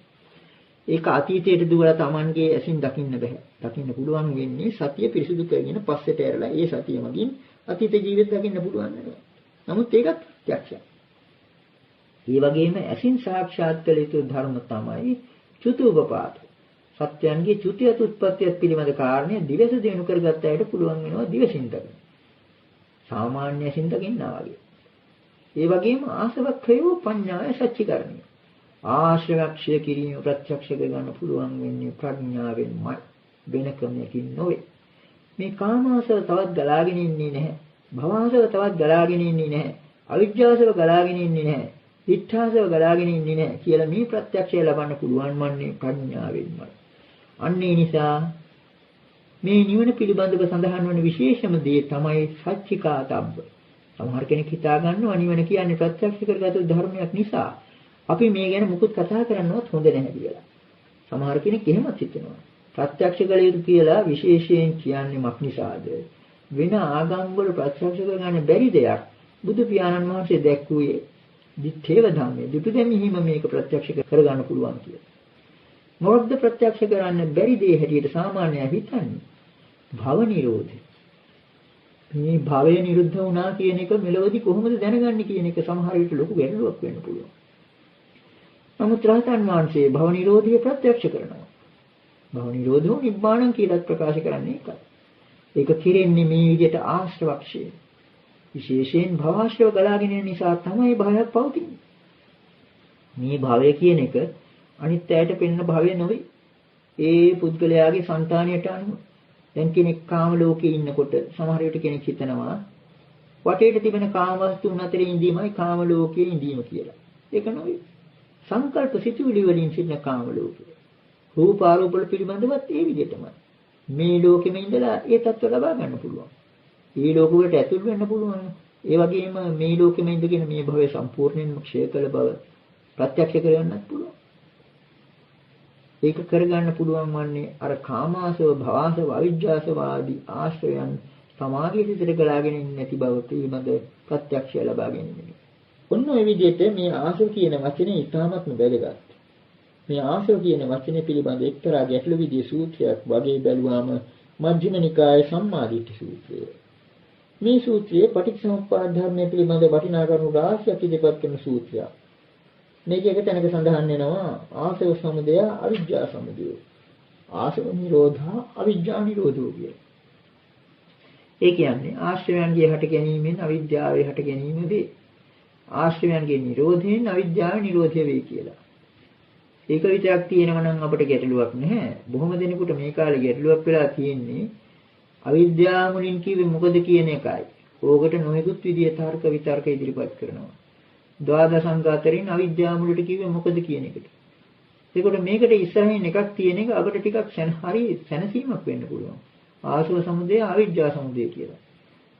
ඒක අතීතයට දුවලා Tamanගේ ඇසින් දකින්න බෑ. දකින්න පුළුවන් වෙන්නේ සතිය පිරිසුදු කරගෙන පස්සට ඇරලා ඒ සතිය මගින් අතීත ජීවිත දකින්න පුළුවන් නේද? නමුත් ඒකත් ප්‍රත්‍යක්ෂයි. ඒ වගේම ඇසින් සාක්ෂාත් කළ යුතු ධර්ම තමයි චුතුපපාත. සත්‍යයන්ගේ චුතියත් උත්පත්තියත් පිළිබඳ කාරණය දිවස දිනු කරගත්ත අයට පුළුවන් වෙනවා දිවසින් දකින්න. සාමාන්‍ය සින්දකින්නා වගේ. ඒ වගේම ආසවක්ඛයෝ පඤ්ඤාය සච්චිකරණිය. ආශ්‍රවක්ෂය කිරීම ප්‍රත්‍යක්ෂ කරගන්න පුළුවන් වෙන්නේ ප්‍රඥාවෙන්මයි. වෙන ක්‍රමයකින් නොවේ. මේ කාමාසව තවත් ගලාගෙන ඉන්නේ නැහැ. භවආසව තවත් ගලාගෙන ඉන්නේ නැහැ. අවිජ්ජාසව ගලාගෙන ඉන්නේ නැහැ. විඨාසව ගලාගෙන ඉන්නේ නැහැ කියලා මේ ප්‍රත්‍යක්ෂය ලබන්න පුළුවන් වන්නේ ප්‍රඥාවෙන්මයි. අන්න ඒ නිසා මේ නිවන පිළිබඳව සඳහන් වන විශේෂම දේ තමයි සච්චිකාතබ්බ. සමහර කෙනෙක් හිතා ගන්නවා නිවන කියන්නේ ප්‍රත්‍යක්ෂ කරගත් ධර්මයක් නිසා අපි මේ ගැන මුකුත් කතා කරන්නවත් හොඳ නැහැ කියලා. සමහර කෙනෙක් එහෙමත් හිතනවා. ප්‍රත්‍යක්ෂ කළ යුතු කියලා විශේෂයෙන් කියන්නේ මක් නිසාද? වෙන ආගම් වල ප්‍රත්‍යක්ෂ කරගන්න බැරි දෙයක් බුදු පියාණන් වහන්සේ දැක්වුවේ දිත්තේව ධම්මේ. දුටුදැමීම මේක ප්‍රත්‍යක්ෂ කරගන්න පුළුවන් කියලා. මොකද්ද ප්‍රත්‍යක්ෂ කරන්න බැරි දේ හැටියට සාමාන්‍යයෙන් හිතන්නේ? භව නිරෝධය. මේ භවය නිරුද්ධ වුණා කියන එක මෙලොවදී කොහොමද දැනගන්නේ කියන එක සමහර විට ලොකු ගැටලුවක් වෙන්න පුළුවන්. නමුත් රහතන් වහන්සේ භව නිරෝධය ප්‍රත්‍යක්ෂ කරනවා. භව නිරෝධෝ නිබ්බාණං කියලා ප්‍රකාශ කරන්නේ ඒකයි. ඒක කිරෙන්නේ මේ විදිහට ආශ්‍රවක්ෂය. විශේෂයෙන් භවආශ්‍රව ගලාගෙන යන නිසා තමයි භවයක් පවතින්නේ. මේ භවය කියන එක අනිත් ඇයට පෙනෙන භවය නෙවෙයි. ඒ පුද්ගලයාගේ సంతානියට අනුව. දැන් කෙනෙක් කාම ලෝකේ ඉන්නකොට සමහර විට කෙනෙක් හිතනවා වටේට තිබෙන කාම වස්තුන් අතරේ ඉඳීමයි කාම ලෝකයේ ඉඳීම කියලා. ඒක නෙවෙයි. සංකල්ප සිතුවිලි වලින් සිටින කාම ලෝකය. රූප ආරූප වල පිළිබඳවත් ඒ විදිහටමයි. මේ ලෝකෙම ඉඳලා ඒ தত্ত্ব ලබා ගන්න පුළුවන්. මේ ලෝක වලට ඇතුල් වෙන්න පුළුවන්. ඒ වගේම මේ ලෝකෙම ඉඳගෙන මේ භවය සම්පූර්ණයෙන්ම ක්ෂය කළ බව ප්‍රත්‍යක්ෂ කරගන්නත් පුළුවන්. ඒක කරගන්න පුළුවන් වන්නේ අර කාමාසව, භවාසව, අවිජ්ජාසව ආදී ආශ්‍රයයන් සමාගයේ සිට ගලාගෙන ඉන්නේ නැති බව පිළිබඳ ප්‍රත්‍යක්ෂය ලබා ගැනීම. ඔන්න ඔය විදිහට මේ ආසව කියන වචනේ ඉතාමත්ම වැදගත්. මේ ආසව කියන වචනේ පිළිබඳ එක්තරා ගැටළු විදිහේ සූත්‍රයක් වගේ බැලුවාම මජ්ක්‍ධිම නිකායේ සම්මාදිට්ඨි සූත්‍රය. මේ සූත්‍රයේ පටිච්චසමුප්පාද ධර්මයේ පිළිබඳ වටිනා කරුණු රාශියක් ඉදිරිපත් කරන සූත්‍රයක්. මේක එක තැනක සඳහන් වෙනවා ආසව සමුදය අවිජ්ජා සමුදය. ආසව නිරෝධා අවිජ්ජා නිරෝධෝ කිය. ඒ කියන්නේ ආශ්‍රයයන්ගේ හට ගැනීමෙන් අවිද්‍යාවේ හට ගැනීම වේ. ආශ්‍රයයන්ගේ නිරෝධයෙන් අවිද්‍යාව නිරෝධය වේ කියලා. ඒක විතරක් තියෙනවා නම් අපිට ගැටලුවක් නැහැ. බොහොම දෙනෙකුට මේ කාලේ ගැටලුවක් වෙලා තියෙන්නේ අවිද්‍යාව මුලින් කිව්වේ මොකද කියන එකයි. ඕකට නොයෙකුත් විදිය තර්ක විතර්ක ඉදිරිපත් කරනවා. ද්වාදසංග අතරින් අවිද්‍යාව මුලට කිව්වේ මොකද කියන එකට. ඒකට මේකට ඉස්සරහින් එකක් තියෙන එක අපිට ටිකක් හරි සැනසීමක් වෙන්න පුළුවන්. ආසව සමුදය අවිජ්ජා සමුදය කියලා.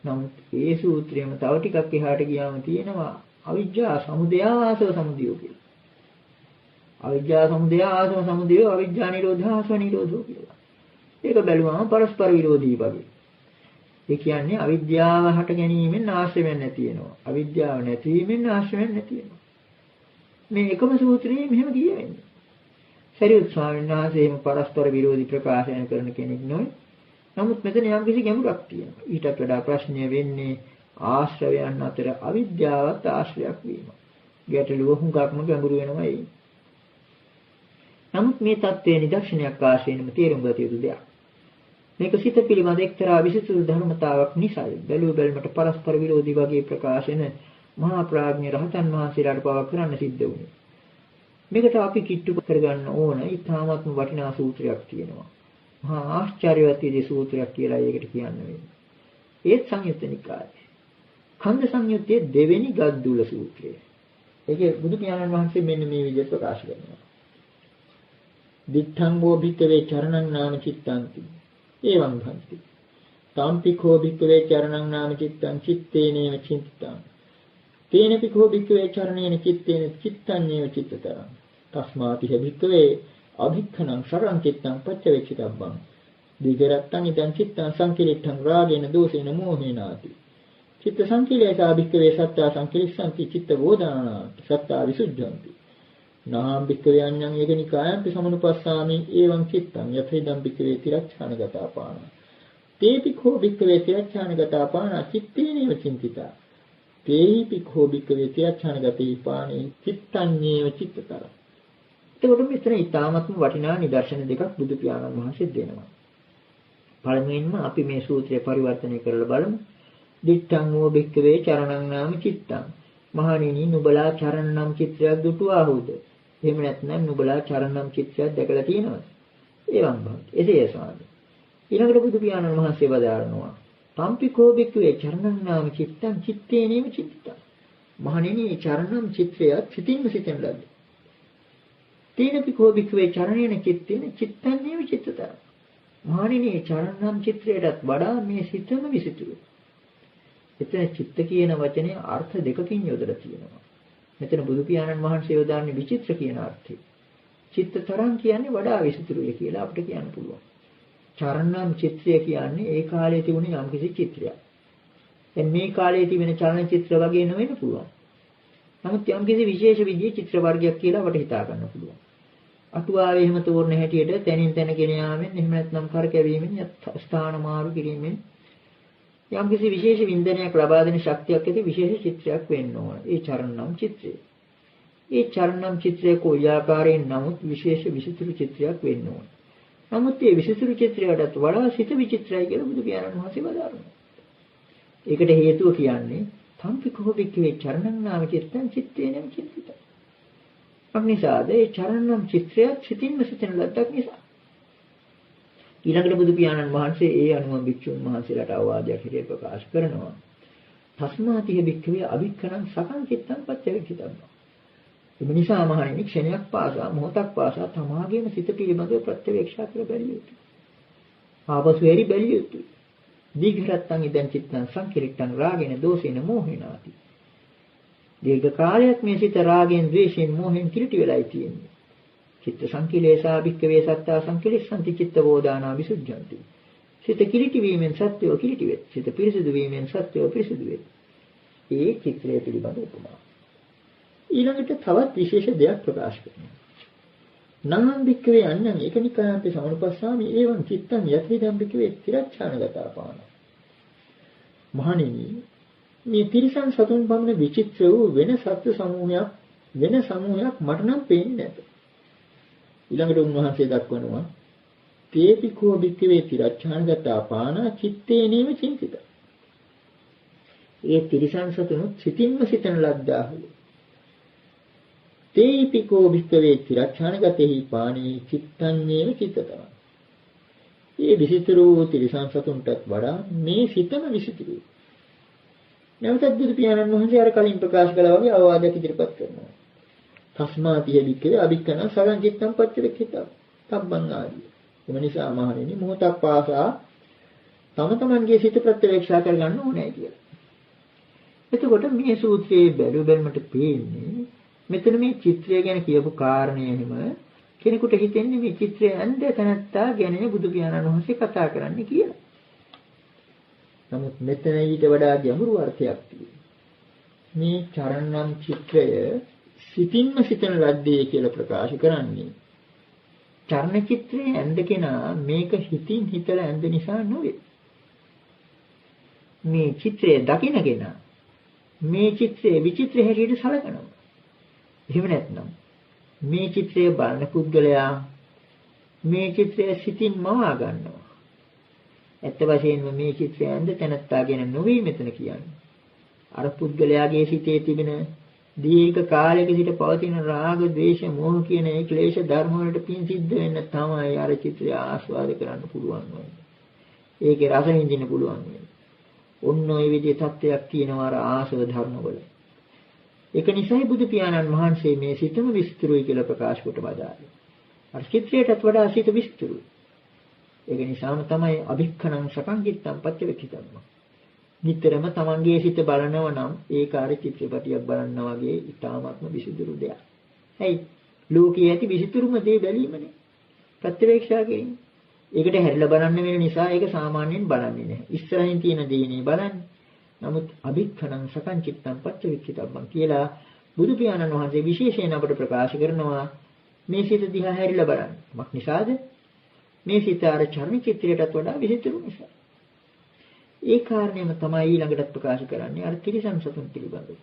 නමුත් ඒ සූත්‍රයේම තව ටිකක් එහාට ගියාම තියෙනවා අවිජ්ජා සමුදය ආසව සමුදය කියලා. අවිජ්ජා සමුදය ආසව සමුදය අවිජ්ජා නිරෝධ ආසව නිරෝධෝ කියලා. ඒක බැලුවම පරස්පර විරෝධී වගේ. ඒ කියන්නේ අවිද්‍යාව හට ගැනීමෙන් ආශ්‍රයයන් නැති වෙනවා. අවිද්‍යාව නැතිවීමෙන් ආශ්‍රයයන් නැති වෙනවා. මේ එකම සූත්‍රයේ මෙහෙම කියවෙන්නේ. සරියුත් ස්වාමීන් වහන්සේ එහෙම පරස්පර විරෝධී ප්‍රකාශන කරන කෙනෙක් නෙවෙයි. නමුත් මෙතන යම් කිසි ගැඹුරක් තියෙනවා. ඊටත් වඩා ප්‍රශ්නය වෙන්නේ ආශ්‍රයයන් අතර අවිද්‍යාවත් ආශ්‍රයක් වීම. ගැටලුව හුඟක්ම ගැඹුරු වෙනවා ඒ. නමුත් මේ தත්ත්වයේ නිදර්ශනයක් ආශ්‍රයෙන්ම තේරුම් ගත යුතු දෙයක්. මේක සිත පිළිබඳ එක්තරා විශේෂ ධර්මතාවක් නිසායි බැලුව බැලමට පරස්පර විරෝධී වගේ ප්‍රකාශන මහා ප්‍රඥ රහතන් වහන්සේලාට පවා කරන්න සිද්ධ වුණේ. මේකට අපි කිට්ටු කරගන්න ඕන ඊටාත්ම වටිනා සූත්‍රයක් තියෙනවා. මහා ආශ්චර්යවත් විදිහේ සූත්‍රයක් කියලා ඒකට කියන්න වෙන්නේ. ඒත් සංයුත්ත නිකායේ ඛණ්ඩ සංයුත්තේ දෙවෙනි ගද්දුල සූත්‍රය. ඒකේ බුදු පියාණන් වහන්සේ මෙන්න මේ විදිහට ප්‍රකාශ කරනවා. දිත්තං වෝ භික්ඛවේ චරණං නාම චිත්තංති එවං භන්ති. තාම්පිකෝ භික්ඛවේ චරණං නාම චිත්තං චිත්තේනේව චින්තං. තේනපිකෝ භික්ඛවේ චරණේන චිත්තේන චිත්තන්නේව චිත්තතරං. තස්මාති භික්ඛවේ අභික්ඛනං සරං චිත්තං පච්චවේක්ෂිතබ්බං. දීගරත්තං ඉදං චිත්තං සංකිලිට්ඨං රාගේන දෝෂේන මෝහේනාති. චිත්ත සංකිලේසා භික්ඛවේ සත්තා සංකිලිස්සන්ති චිත්ත වෝදානාති සත්තා විසුද්ධන්ති. නාම් භික්ඛවේ අඤ්ඤං ඒකනිකායන්ති සමනුපස්සාමි එවං චිත්තං යතේදම් භික්ඛවේ තිරච්ඡානගතා පාන. තේපිකෝ භික්ඛවේ තිරච්ඡානගතා පාන චිත්තේනේව චින්තිතා. තේපිකෝ භික්ඛවේ තිරච්ඡානගතේ පානේ චිත්තඤ්ඤේව චිත්තතර. එතකොට මෙතන ඊටාත්ම වටිනා නිදර්ශන දෙකක් බුදු පියාණන් වහන්සේ දෙනවා. පළමුවෙන්ම අපි මේ සූත්‍රය පරිවර්තනය කරලා බලමු. දිත්තං වූ භික්ඛවේ චරණං නාම චිත්තං. මහණෙනි නුඹලා චරණ නම් චිත්‍රයක් දුටුවාහුද? එහෙම නැත්නම් නුඹලා චරණ නම් චිත්‍රයක් දැකලා තියෙනවද? ඒවම් භවති. එසේ ස්වාමී. ඊළඟට බුදු පියාණන් වහන්සේ වදාරනවා. තම්පිකෝ භික්ඛවේ චරණං නාම චිත්තං චිත්තේනේව චිත්තං. මහණෙනි චරණම් චිත්‍රයක් සිතින්ම සිතන ලද්ද. තීනපිකෝ භික්ඛවේ චරණේන චිත්තේන චිත්තන්නේව චිත්තතර. මහණෙනි චරණම් චිත්‍රයටත් වඩා මේ සිතම විසිතුරු. එතන චිත්ත කියන වචනේ අර්ථ දෙකකින් යොදලා තියෙනවා. මෙතන බුදු පියාණන් වහන්සේ යොදාන්නේ විචිත්‍ර කියන අර්ථය. චිත්තතරං කියන්නේ වඩා විසිතුරුයි කියලා අපිට කියන්න පුළුවන්. චරණම් චිත්‍රය කියන්නේ ඒ කාලේ තිබුණ යම්කිසි චිත්‍රයක්. දැන් මේ කාලේ තිබෙන චලන චිත්‍ර වගේ නෙවෙන්න පුළුවන්. නමුත් යම්කිසි විශේෂ විදිහේ චිත්‍ර වර්ගයක් කියලා අපට හිතා ගන්න පුළුවන්. අටුවාවේ එහෙම තෝරන හැටියට තැනින් තැන ගෙන යාමෙන් එහෙම නැත්නම් කරකැවීමෙන් ස්ථාන මාරු කිරීමෙන් යම්කිසි විශේෂ වින්දනයක් ලබා දෙන ශක්තියක් ඇති විශේෂ චිත්‍රයක් වෙන්න ඕන. ඒ චරණම් චිත්‍රය. ඒ චරණම් චිත්‍රයේ කොයි ආකාරයෙන් නමුත් විශේෂ විසිතුරු චිත්‍රයක් වෙන්න ඕන. නමුත් මේ විසිතුරු චිත්‍රයටත් වඩා සිත විචිත්‍රයි කියලා බුදු පියාණන් වහන්සේ වදාරනවා. ඒකට හේතුව කියන්නේ තම්පිකෝ භික්ඛවේ චරණං නාම චිත්තං චිත්තේනම චින්තිතං. අනිසාද ඒ චරණම් චිත්‍රයක් සිතින්ම සිතන ලද්දක් නිසා. ඊළඟට බුදු පියාණන් වහන්සේ ඒ අනුව භික්ෂුන් වහන්සේලාට අවවාදයක් හිතේ ප්‍රකාශ කරනවා. තස්මාතිහ භික්ඛවේ අභික්ඛනං සකං චිත්තං පච්චවික්ඛිතං. ඒ නිසා මහණෙනි ක්ෂණයක් පාසා මොහොතක් පාසා තමාගේම සිත පිළිබඳව ප්‍රත්‍යවේක්ෂා කර බැලිය යුතුයි. ආපසු එරි බැලිය යුතුයි. දීඝරත්තං ඉදං චිත්තං සංකිරිට්ඨං රාගේන දෝෂේන මෝහේනාති. දීර්ඝ කාලයක් මේ සිත රාගයෙන් ද්වේෂයෙන් මෝහෙන් කිලිටි වෙලායි තියෙන්නේ. චිත්ත සංකිලේසා භික්ඛවේ සත්තා සංකිලිස්සanti චිත්ත වෝදානා විසුද්ධಂತಿ. සිත කිලිටි වීමෙන් සත්‍යෝ කිලිටි වේ. සිත පිරිසිදු වීමෙන් සත්‍යෝ පිරිසිදු වේ. ඒ චිත්‍රය පිළිබඳ උපමා. ඊළඟට තවත් විශේෂ දෙයක් ප්‍රකාශ කරනවා. නං භික්ඛවේ අඤ්ඤං ඒකනිකාන්තේ සමනුපස්සාමි එවං චිත්තං යතිදම් භික්ඛවේ තිරච්ඡානගතාපාන. මහණෙනි මේ තිරිසන් සතුන් පමණ විචිත්‍ර වූ වෙන සත්ත්ව සමූහයක් මට නම් පේන්නේ නැත. ඊළඟට උන්වහන්සේ දක්වනවා තේපිකෝ භික්ඛවේ තිරච්ඡානගතාපාන චිත්තේනේව චින්තිත. ඒ තිරිසන් සතුන් සිතින්ම සිතන ලද්දාහු. තේපිකෝ භික්ඛවේ තිරච්ඡානගතෙහි පාණී චිත්තඤ්ඤේව චිත්තතං. මේ විසිතුරු තිරිසන් සතුන්ටත් වඩා මේ සිතම විසිතුරු. නැවතත් බුදු පියාණන් වහන්සේ අර කලින් ප්‍රකාශ කළා වගේ අවවාදයක් ඉදිරිපත් කරනවා. තස්මාතිය භික්ඛවේ අභික්ඛන සගං චිත්තං පච්චවික්ඛිතං තබ්බං ආදී. එම නිසා මහණෙනි මොහොතක් පාසා තම තමන්ගේ සිත ප්‍රත්‍යවේක්ෂා කරගන්න ඕනේ කියලා. එතකොට මේ සූත්‍රයේ බැලුමට පේන්නේ මෙතන මේ චිත්‍රය ගැන කියපු කාරණය එහෙම කෙනෙකුට හිතෙන්නේ මේ චිත්‍රය ඇඳ තැනත්තා ගැන බුදු පියාණන් වහන්සේ කතා කරන්නේ කියලා. නමුත් මෙතන ඊට වඩා ගැඹුරු අර්ථයක් තියෙනවා. මේ චරණම් චිත්‍රය සිතින්ම සිතන ලද්දේ කියලා ප්‍රකාශ කරන්නේ. චර්ණ චිත්‍රයේ ඇඳ කෙනා මේක හිතින් හිතලා ඇඳ නිසා නෙවෙයි. මේ චිත්‍රය දකිනගෙන මේ චිත්‍රයේ විචිත්‍ර හැටියට සලකනවා. එහෙම නැත්නම් මේ චිත්‍රය බලන පුද්ගලයා මේ චිත්‍රය සිතින් මවා ගන්නවා. ඇත්ත වශයෙන්ම මේ චිත්‍රය ඇඳ තැනත්තා ගැන නොවේ මෙතන කියන්නේ. අර පුද්ගලයාගේ සිතේ තිබෙන දීර්ඝ කාලයක සිට පවතින රාග, ද්වේෂ, මෝහ කියන ඒ ක්ලේශ ධර්ම වලට පින් සිද්ධ වෙන්න තමයි අර චිත්‍රය ආස්වාද කරන්න පුළුවන් වෙන්නේ. ඒකේ රස විඳින්න පුළුවන් වෙන්නේ. ඔන්න ඔය විදිහේ තත්ත්වයක් තියෙනවා අර ආසව ධර්ම වල. ඒක නිසායි බුදු පියාණන් වහන්සේ මේ සිතම විස්තරුයි කියලා ප්‍රකාශ කොට වදාළේ. අර චිත්‍රයටත් වඩා සිත විස්තරුයි. ඒක නිසාම තමයි අභික්ඛනං සකං චිත්තං පච්චවික්ඛිතං. නිතරම තමන්ගේ සිත බලනව නම් ඒ කාර්ය චිත්‍රපටියක් බලනවා වගේ ඊටාත්ම විසිතුරු දෙයක්. ඇයි? ලෝකයේ ඇති විසිතුරුම දේ බැලීමනේ. ප්‍රත්‍යවේක්ෂා කිරීම. ඒකට හැරිලා බලන්න වෙන නිසා ඒක සාමාන්‍යයෙන් බලන්නේ නැහැ. ඉස්සරහින් තියෙන දේනේ බලන්නේ. නමුත් අභික්ඛනං සකං චිත්තං පච්චවික්ඛිතං කියලා බුදු පියාණන් වහන්සේ විශේෂයෙන් අපට ප්‍රකාශ කරනවා මේ සිත දිහා හැරිලා බලන්න. මක් නිසාද? මේ සිත අර චර්ම චිත්‍රයටත් වඩා විසිතුරු නිසා. ඒ කාරණේම තමයි ඊළඟට ප්‍රකාශ කරන්නේ අර තිරිසන් සතුන් පිළිබඳව.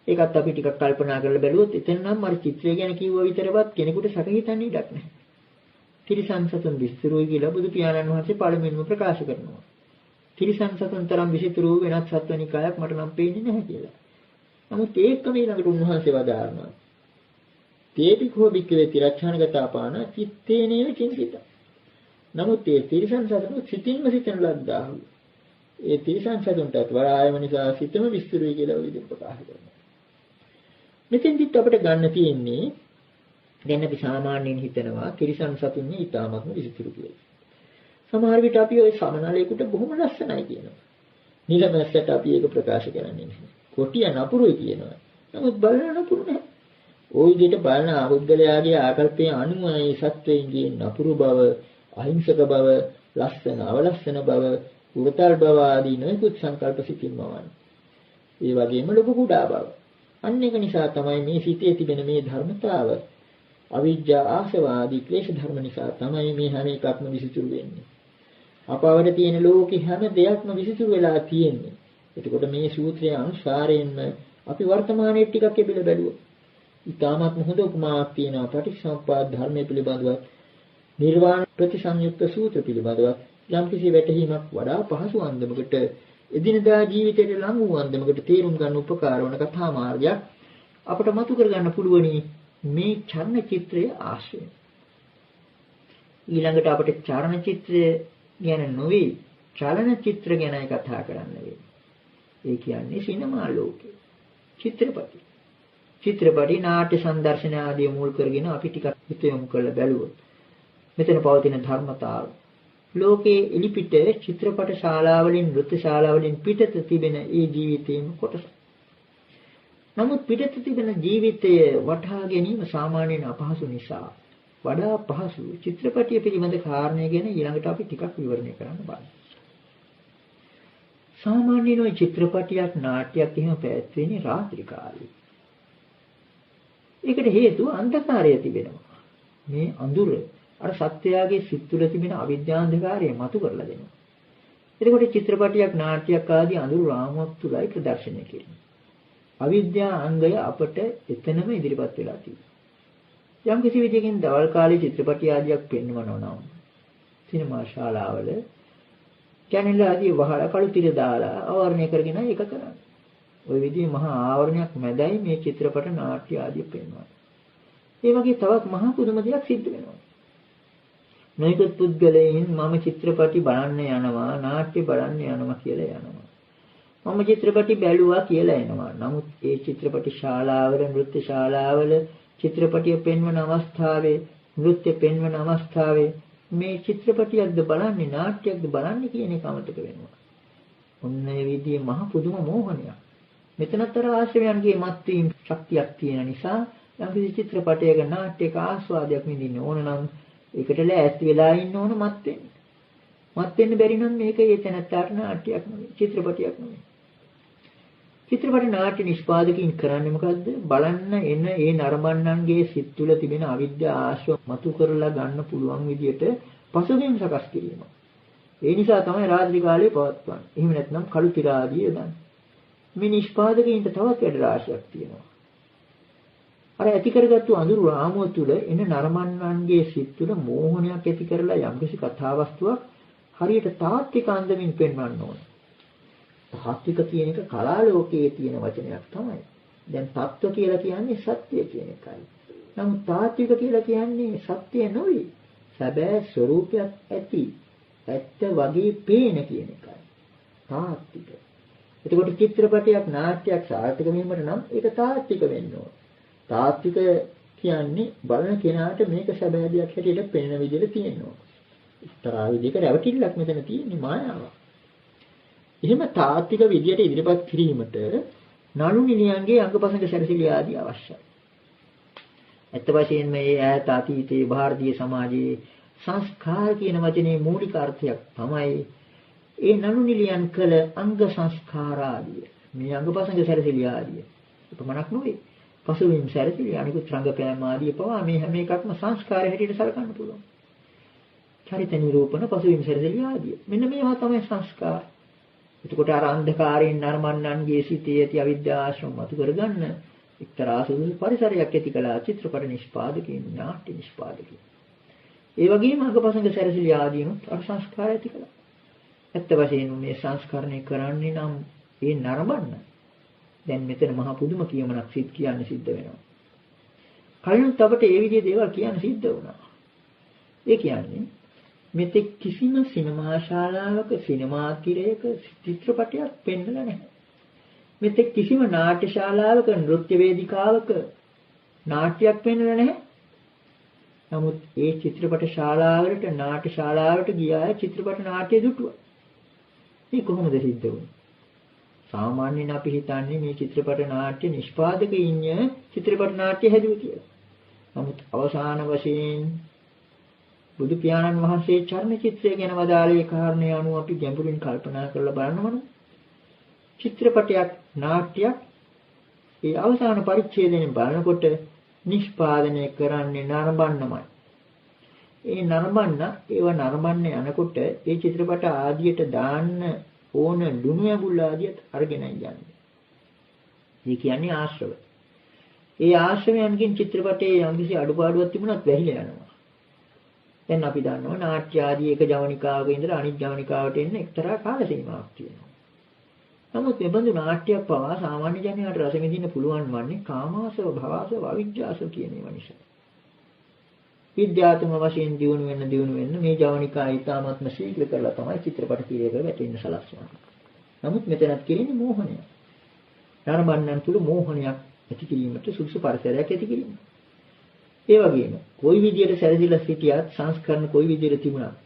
ඒකත් අපි ටිකක් කල්පනා කරලා බැලුවොත් එතන නම් අර චිත්‍රය ගැන කිව්ව විතරවත් කෙනෙකුට සැක හිතන්න ඉඩක් නැහැ. තිරිසන් සතුන් විස්තරුයි කියලා බුදු පියාණන් වහන්සේ පළමුවෙන්ම ප්‍රකාශ කරනවා. තිරිසන් සතුන් තරම් විසිතුරු වෙනත් සත්වනිකායක් මට නම් පේන්නේ නැහැ කියලා. නමුත් ඒකම ඊළඟට උන්වහන්සේ වදාारනවා. තේපිකෝ භික්ඛවේ තිරච්ඡානගතාපාන චිත්තේනේව චින්තිත. නමුත් ඒ තිරිසන් සතුන් සිතින්ම සිතන ලද්දාහු. ඒ තිරිසන් සතුන්ටත් වඩා ආයම නිසා සිතම විස්තරුයි කියලා විදිහ ප්‍රකාශ කරනවා. මෙතෙන්දිත් අපිට ගන්න තියෙන්නේ දැන් අපි සාමාන්‍යයෙන් හිතනවා තිරිසන් සතුන් ඊටාත්ම විසිතුරු කියලා. සමහර විට අපි ওই සමනලයකට බොහොම ලස්සනයි කියනවා. නිලමැස්සට අපි ඒක ප්‍රකාශ කරන්නේ නැහැ. කොටිය නපුරුයි කියනවා. නමුත් බලන නපුරු නැහැ. ওই විදිහට බලන ආරුද්දලයාගේ ආකල්පයේ අනුමයි සත්වයන්ගේ නපුරු බව, අහිංසක බව, ලස්සන අවලස්සන බව, උරතල් බව ආදී නොයෙකුත් සංකල්ප සිටින්නවන්නේ. ඒ වගේම ලොකු කුඩා බව. අන්න ඒක නිසා තමයි මේ සිතේ තිබෙන මේ ධර්මතාව අවිජ්ජා ආසව ආදී ක්ලේශ ධර්ම නිසා තමයි මේ හැම එකක්ම විසිතුරු වෙන්නේ. අපවට තියෙන ලෝකේ හැම දෙයක්ම විසිතුරු වෙලා තියෙන්නේ. එතකොට මේ සූත්‍රයේ අනුසාරයෙන්ම අපි වර්තමානයේ ටිකක් එබිල බැලුවොත් ඊටාත්ම හොඳ උපමාවක් තියෙනවා පටිච්චසමුප්පාද ධර්මයේ පිළිබඳව නිර්වාණ ප්‍රතිසංයුක්ත සූත්‍ර පිළිබඳව යම්කිසි වැටහීමක් වඩා පහසු අන්දමකට එදිනදා ජීවිතයට ලං වූ අන්දමකට තේරුම් ගන්න උපකාර වන කතා මාර්ගයක් අපට මතු කර ගන්න පුළුවනි මේ චර්ණ චිත්‍රයේ ආශ්‍රයෙන්. ඊළඟට අපිට චාරණ චිත්‍රය ගැන නොවේ චලන චිත්‍ර ගැනයි කතා කරන්න වෙන්නේ. ඒ කියන්නේ සිනමා ලෝකේ. චිත්‍රපටි. චිත්‍රපටි නාට්‍ය සංදර්ශන ආදී මුල් කරගෙන අපි ටිකක් හිත යොමු කරලා බැලුවොත් මෙතන පවතින ධර්මතාව ලෝකයේ එලිපිට චිත්‍රපට ශාලාවලින් නෘත්‍ය ශාලාවලින් පිටත තිබෙන ඒ ජීවිතයේම කොටස. නමුත් පිටත තිබෙන ජීවිතය වටහා ගැනීම සාමාන්‍යයෙන් අපහසු නිසා වඩා පහසු චිත්‍රපටිය පිළිබඳ කාරණය ගැන ඊළඟට අපි ටිකක් විවරණය කරන්න බලමු. සාමාන්‍යයෙන් ওই චිත්‍රපටියක් නාට්‍යයක් එහෙම පැවැත්වෙන්නේ රාත්‍රී කාලේ. ඒකට හේතුව අන්ධකාරය තිබෙනවා. මේ අඳුර අර සත්‍යයගේ සිත් තුළ තිබෙන අවිද්‍යාන්ධකාරය මතු කරලා දෙනවා. එතකොට චිත්‍රපටියක් නාට්‍යයක් ආදී අඳුරු රාමුවක් තුලයි ප්‍රදර්ශනය කෙරෙන්නේ. අවිද්‍යා අංගය අපට එතනම ඉදිරිපත් වෙලා තියෙනවා. යම් කිසි විදිහකින් දවල් කාලේ චිත්‍රපටි ආදියක් පෙන්වනවා නම් සිනමා ශාලාවල කැනල ආදී වහලා කළු තිර දාලා ආවරණය කරගෙන ඒක කරන්නේ. ওই විදිහේ මහා ආවරණයක් මැදයි මේ චිත්‍රපට නාට්‍ය ආදී පෙන්වන්නේ. ඒ වගේ තවත් මහා පුදුම දෙයක් සිද්ධ වෙනවා. මේකත් පුද්ගලයන් මම චිත්‍රපටි බලන්න යනවා නාට්‍ය බලන්න යනවා කියලා යනවා. මම චිත්‍රපටි බැලුවා කියලා එනවා. නමුත් ඒ චිත්‍රපටි ශාලාවල නෘත්‍ය ශාලාවල චිත්‍රපටිය පෙන්වන අවස්ථාවේ නෘත්‍ය පෙන්වන අවස්ථාවේ මේ චිත්‍රපටියක්ද බලන්නේ නාට්‍යයක්ද බලන්නේ කියන එක අමතක වෙනවා. ඔන්න ඒ විදිහේ මහ පුදුම මෝහනයක්. මෙතනතර ආශ්‍රවයන්ගේ මත්වීම් ශක්තියක් තියෙන නිසා යම් කිසි චිත්‍රපටයක නාට්‍යයක ආස්වාදයක් විඳින්න ඕන නම් ඒකට ලෑස්ති වෙලා ඉන්න ඕන මත් වෙන්න. මත් වෙන්න බැරි නම් මේක ඒ තැනට නාට්‍යයක් නෙවෙයි චිත්‍රපටයක් නෙවෙයි. චිත්‍රපට නාට්‍ය නිෂ්පාදකයින් කරන්නේ මොකද්ද? බලන්න එන ඒ නරඹන්නන්ගේ සිත් තුළ තිබෙන අවිද්‍යා ආශ්‍රව මතු කරලා ගන්න පුළුවන් විදියට පසුබිම් සකස් කිරීම. ඒ නිසා තමයි රාත්‍රී කාලේ පවත්වන්නේ. එහෙම නැත්නම් කළු තිර ආදී යදන්නේ. මේ නිෂ්පාදකයින්ට තවත් වැඩ රාශියක් තියෙනවා. අර ඇති කරගත්තු අඳුරු රාමුව තුළ එන නරඹන්නන්ගේ සිත් තුළ මෝහනයක් ඇති කරලා යම්කිසි කතාවස්තුවක් හරියට තාත්වික අන්දමින් පෙන්වන්න ඕන. තාත්වික කියන එක කලා ලෝකයේ තියෙන වචනයක් තමයි. දැන් තත්ත්ව කියලා කියන්නේ සත්‍ය කියන එකයි. නමුත් තාත්වික කියලා කියන්නේ සත්‍ය නෙවෙයි. සැබෑ ස්වરૂපයක් ඇති. ඇත්ත වගේ පේන කියන එකයි. තාත්වික. එතකොට චිත්‍රපටයක් නාට්‍යයක් සාර්ථක වීමට නම් ඒක තාත්වික වෙන්න ඕන. තාත්වික කියන්නේ බලන කෙනාට මේක සැබෑ දෙයක් හැටියට පේන විදිහට තියෙනවා. එක්තරා විදිහක රැවටිල්ලක් මෙතන තියෙන්නේ මායාවක්. එහෙම තාත්වික විදියට ඉදිරිපත් කිරීමට නළු නිලියන්ගේ අංගපසංග සැරසිලි ආදී අවශ්‍යයි. ඇත්ත වශයෙන්ම මේ ඈත අතීතයේ ಭಾರತೀಯ සමාජයේ සංස්කාර කියන වචනේ මූලික අර්ථයක් තමයි ඒ නළු නිලියන් කළ අංග සංස්කාර ආදී. මේ අංගපසංග සැරසිලි ආදී. එපමණක් නෙවෙයි. පසුබිම් සැරසිලි අනිකුත් රංගපෑම් ආදී පවා මේ හැම එකක්ම සංස්කාරය හැටියට සලකන්න පුළුවන්. චරිත නිරූපණ පසුබිම් සැරසිලි ආදී. මෙන්න මේවා තමයි සංස්කාර. එතකොට අර අන්ධකාරයෙන් නරඹන්නන්ගේ සිටේ ඇති අවිද්‍යා ආශ්‍රම මතු කරගන්න එක්තරා සුදුසු පරිසරයක් ඇති කළා චිත්‍රපට නිෂ්පාදකයන් නාට්‍ය නිෂ්පාදකයන්. ඒ වගේම අංගපසංග සැරසිලි ආදීනුත් අර සංස්කාර ඇති කළා. ඇත්ත වශයෙන්ම මේ සංස්කරණය කරන්නේ නම් ඒ නරඹන්න. දැන් මෙතන මහා පුදුම කියමනක් කියන්න සිද්ධ වෙනවා. කලිනුත් අපට ඒ විදිහේ දේවල් කියන්න සිද්ධ වුණා. ඒ කියන්නේ මෙතෙක් කිසිම සිනමා ශාලාවක සිනමා තිරයක චිත්‍රපටයක් පෙන්වලා නැහැ. මෙතෙක් කිසිම නාට්‍ය ශාලාවක නෘත්‍ය වේදිකාවක නාට්‍යයක් පෙන්වලා නැහැ. නමුත් ඒ චිත්‍රපට ශාලාවලට නාට්‍ය ශාලාවට ගියා චිත්‍රපට නාට්‍ය දුටුවා. මේ කොහොමද සිද්ධ වුනේ? සාමාන්‍යයෙන් අපි හිතන්නේ මේ චිත්‍රපට නාට්‍ය නිෂ්පාදකයින් චිත්‍රපට නාට්‍ය හැදුවා කියලා. නමුත් අවසාන වශයෙන් බුදු පියාණන් වහන්සේ චර්ම චිත්‍රය ගැන වදාළේ කාරණේ අනුව අපි ගැඹුරින් කල්පනා කරලා බලනවනම් චිත්‍රපටයක් නාට්‍යයක් ඒ අවසාන පරිච්ඡේදයෙන් බලනකොට නිෂ්පාදනය කරන්නේ නරඹන්නමයි. ඒ නරඹන්න ඒව නරඹන්න යනකොට ඒ චිත්‍රපට ආදියට දාන්න ඕන ලුණු ඇඹුල් ආදියත් අරගෙන යන්නේ. ඒ කියන්නේ ආශ්‍රව. ඒ ආශ්‍රවයන්ගෙන් චිත්‍රපටයේ යම්කිසි අඩුපාඩුවක් තිබුණත් වැහිලා යනවා. දැන් අපි දන්නවා නාට්‍ය ආදී එක ජවනිකාවක ඉඳලා අනිත් ජවනිකාවට එන්න එක්තරා කාල සීමාවක් තියෙනවා. නමුත් මේ බඳු නාට්‍යයක් පවා සාමාන්‍ය ජනයාට රස විඳින්න පුළුවන් වන්නේ කාමාසව, භවසව, අවිජ්ජාසව කියන ඒවා නිසා. විද්‍යාත්මක වශයෙන් දියුණු වෙන්න මේ ජවනිකා ඊ타ත්ම ශීඝ්‍ර කරලා තමයි චිත්‍රපට කිරීමේ වැටෙන්න සලස්වන්නේ. නමුත් මෙතනත් කිරීමේ මෝහනය. නරඹන්නන් තුල මෝහනයක් ඇති කිරීමට සුදුසු පරිසරයක් ඇති කිරීම. ඒ වගේම කොයි විදියට සැරසිලා සිටියත් සංස්කරණ කොයි විදියට තිබුණත්